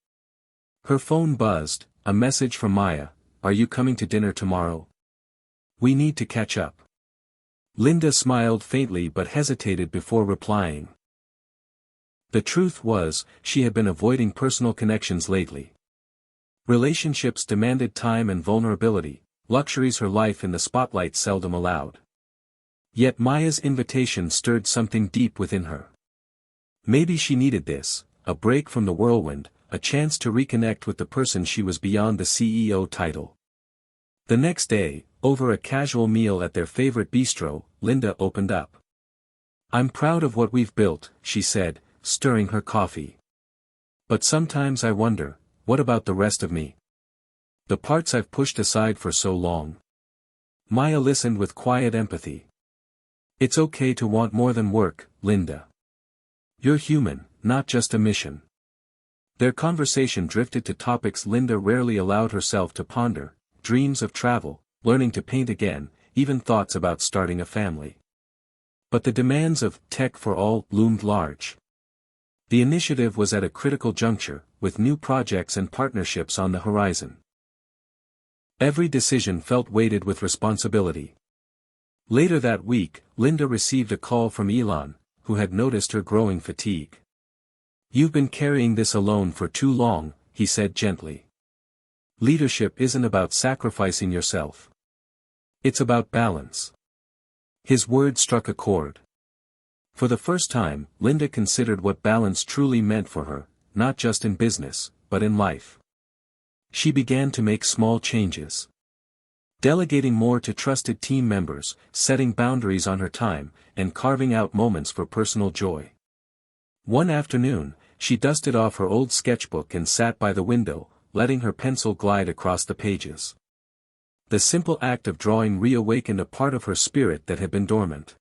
Her phone buzzed, a message from Maya, "Are you coming to dinner tomorrow? We need to catch up." Linda smiled faintly but hesitated before replying. The truth was, she had been avoiding personal connections lately. Relationships demanded time and vulnerability, luxuries her life in the spotlight seldom allowed. Yet Maya's invitation stirred something deep within her. Maybe she needed this, a break from the whirlwind, a chance to reconnect with the person she was beyond the CEO title. The next day, over a casual meal at their favorite bistro, Linda opened up. "I'm proud of what we've built," she said, stirring her coffee. "But sometimes I wonder, what about the rest of me? The parts I've pushed aside for so long." Maya listened with quiet empathy. "It's okay to want more than work, Linda. You're human, not just a mission." Their conversation drifted to topics Linda rarely allowed herself to ponder, dreams of travel, learning to paint again, even thoughts about starting a family. But the demands of Tech for All loomed large. The initiative was at a critical juncture, with new projects and partnerships on the horizon. Every decision felt weighted with responsibility. Later that week, Linda received a call from Elon, who had noticed her growing fatigue. "You've been carrying this alone for too long," he said gently. "Leadership isn't about sacrificing yourself. It's about balance." His words struck a chord. For the first time, Linda considered what balance truly meant for her, not just in business, but in life. She began to make small changes. Delegating more to trusted team members, setting boundaries on her time, and carving out moments for personal joy. One afternoon, she dusted off her old sketchbook and sat by the window, letting her pencil glide across the pages. The simple act of drawing reawakened a part of her spirit that had been dormant.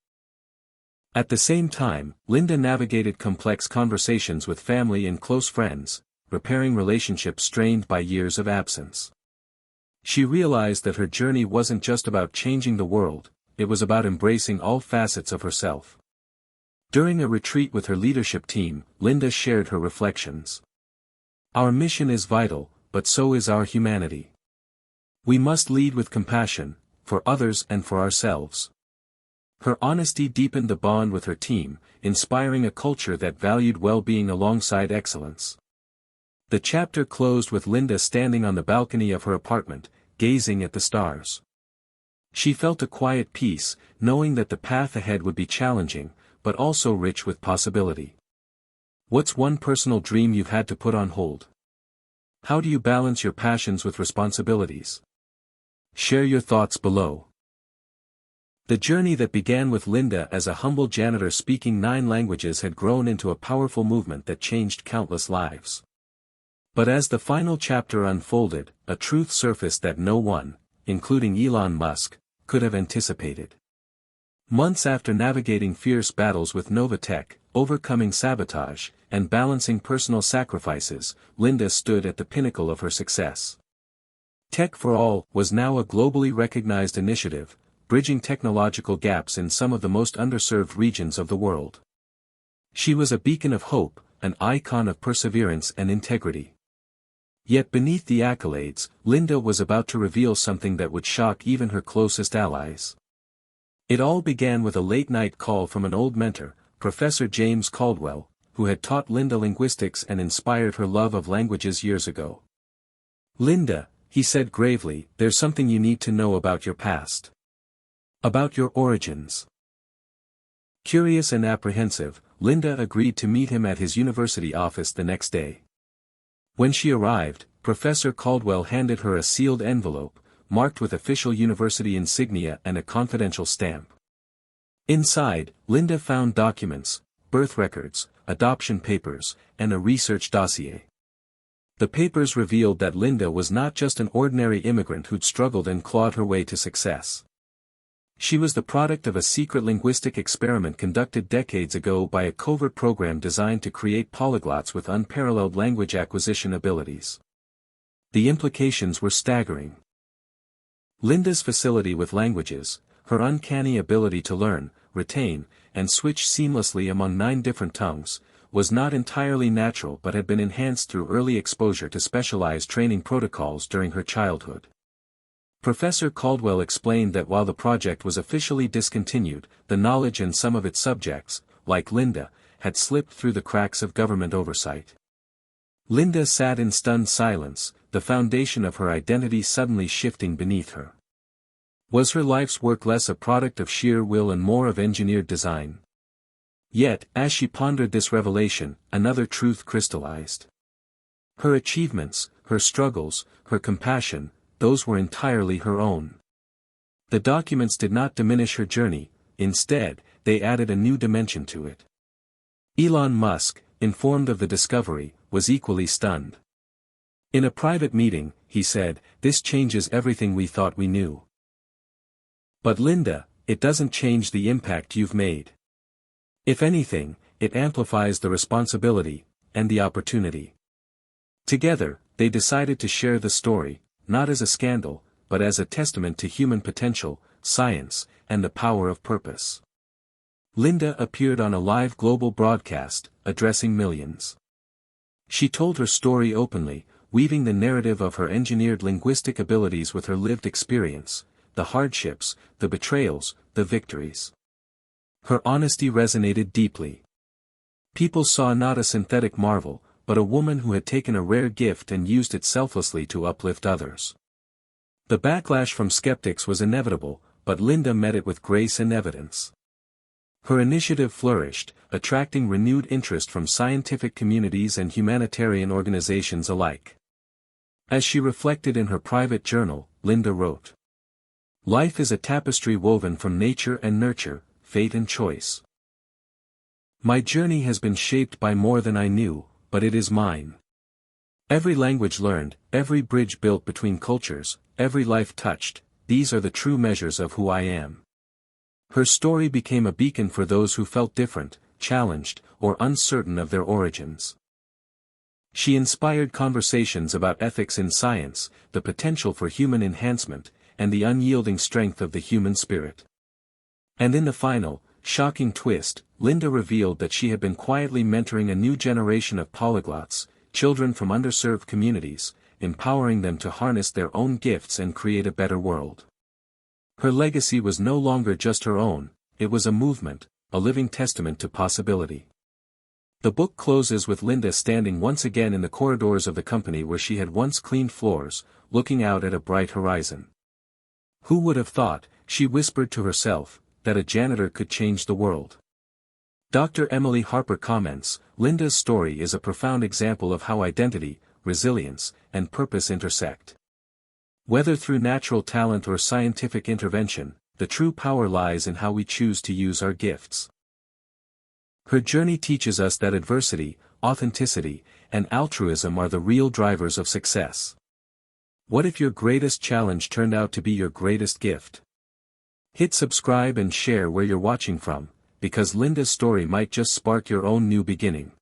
At the same time, Linda navigated complex conversations with family and close friends, repairing relationships strained by years of absence. She realized that her journey wasn't just about changing the world, it was about embracing all facets of herself. During a retreat with her leadership team, Linda shared her reflections. Our mission is vital, but so is our humanity. We must lead with compassion, for others and for ourselves. Her honesty deepened the bond with her team, inspiring a culture that valued well-being alongside excellence. The chapter closed with Linda standing on the balcony of her apartment, gazing at the stars. She felt a quiet peace, knowing that the path ahead would be challenging, but also rich with possibility. What's one personal dream you've had to put on hold? How do you balance your passions with responsibilities? Share your thoughts below. The journey that began with Linda as a humble janitor speaking 9 languages had grown into a powerful movement that changed countless lives. But as the final chapter unfolded, a truth surfaced that no one, including Elon Musk, could have anticipated. Months after navigating fierce battles with Novatech, overcoming sabotage, and balancing personal sacrifices, Linda stood at the pinnacle of her success. Tech for All was now a globally recognized initiative, bridging technological gaps in some of the most underserved regions of the world. She was a beacon of hope, an icon of perseverance and integrity. Yet beneath the accolades, Linda was about to reveal something that would shock even her closest allies. It all began with a late-night call from an old mentor, Professor James Caldwell, who had taught Linda linguistics and inspired her love of languages years ago. "Linda," he said gravely, "there's something you need to know about your past. About your origins." Curious and apprehensive, Linda agreed to meet him at his university office the next day. When she arrived, Professor Caldwell handed her a sealed envelope, marked with official university insignia and a confidential stamp. Inside, Linda found documents, birth records, adoption papers, and a research dossier. The papers revealed that Linda was not just an ordinary immigrant who'd struggled and clawed her way to success. She was the product of a secret linguistic experiment conducted decades ago by a covert program designed to create polyglots with unparalleled language acquisition abilities. The implications were staggering. Linda's facility with languages, her uncanny ability to learn, retain, and switch seamlessly among 9 different tongues, was not entirely natural but had been enhanced through early exposure to specialized training protocols during her childhood. Professor Caldwell explained that while the project was officially discontinued, the knowledge and some of its subjects, like Linda, had slipped through the cracks of government oversight. Linda sat in stunned silence, the foundation of her identity suddenly shifting beneath her. Was her life's work less a product of sheer will and more of engineered design? Yet, as she pondered this revelation, another truth crystallized. Her achievements, her struggles, her compassion, those were entirely her own. The documents did not diminish her journey, instead, they added a new dimension to it. Elon Musk, informed of the discovery, was equally stunned. In a private meeting, he said, "This changes everything we thought we knew." But Linda, it doesn't change the impact you've made. If anything, it amplifies the responsibility, and the opportunity. Together, they decided to share the story, not as a scandal, but as a testament to human potential, science, and the power of purpose. Linda appeared on a live global broadcast, addressing millions. She told her story openly, weaving the narrative of her engineered linguistic abilities with her lived experience, the hardships, the betrayals, the victories. Her honesty resonated deeply. People saw not a synthetic marvel, but a woman who had taken a rare gift and used it selflessly to uplift others. The backlash from skeptics was inevitable, but Linda met it with grace and evidence. Her initiative flourished, attracting renewed interest from scientific communities and humanitarian organizations alike. As she reflected in her private journal, Linda wrote, "Life is a tapestry woven from nature and nurture, fate and choice. My journey has been shaped by more than I knew, but it is mine. Every language learned, every bridge built between cultures, every life touched, these are the true measures of who I am." Her story became a beacon for those who felt different, challenged, or uncertain of their origins. She inspired conversations about ethics in science, the potential for human enhancement, and the unyielding strength of the human spirit. And in the final, shocking twist, Linda revealed that she had been quietly mentoring a new generation of polyglots, children from underserved communities, empowering them to harness their own gifts and create a better world. Her legacy was no longer just her own, it was a movement, a living testament to possibility. The book closes with Linda standing once again in the corridors of the company where she had once cleaned floors, looking out at a bright horizon. Who would have thought, she whispered to herself, that a janitor could change the world? Dr. Emily Harper comments, Linda's story is a profound example of how identity, resilience, and purpose intersect. Whether through natural talent or scientific intervention, the true power lies in how we choose to use our gifts. Her journey teaches us that adversity, authenticity, and altruism are the real drivers of success. What if your greatest challenge turned out to be your greatest gift? Hit subscribe and share where you're watching from, because Linda's story might just spark your own new beginning.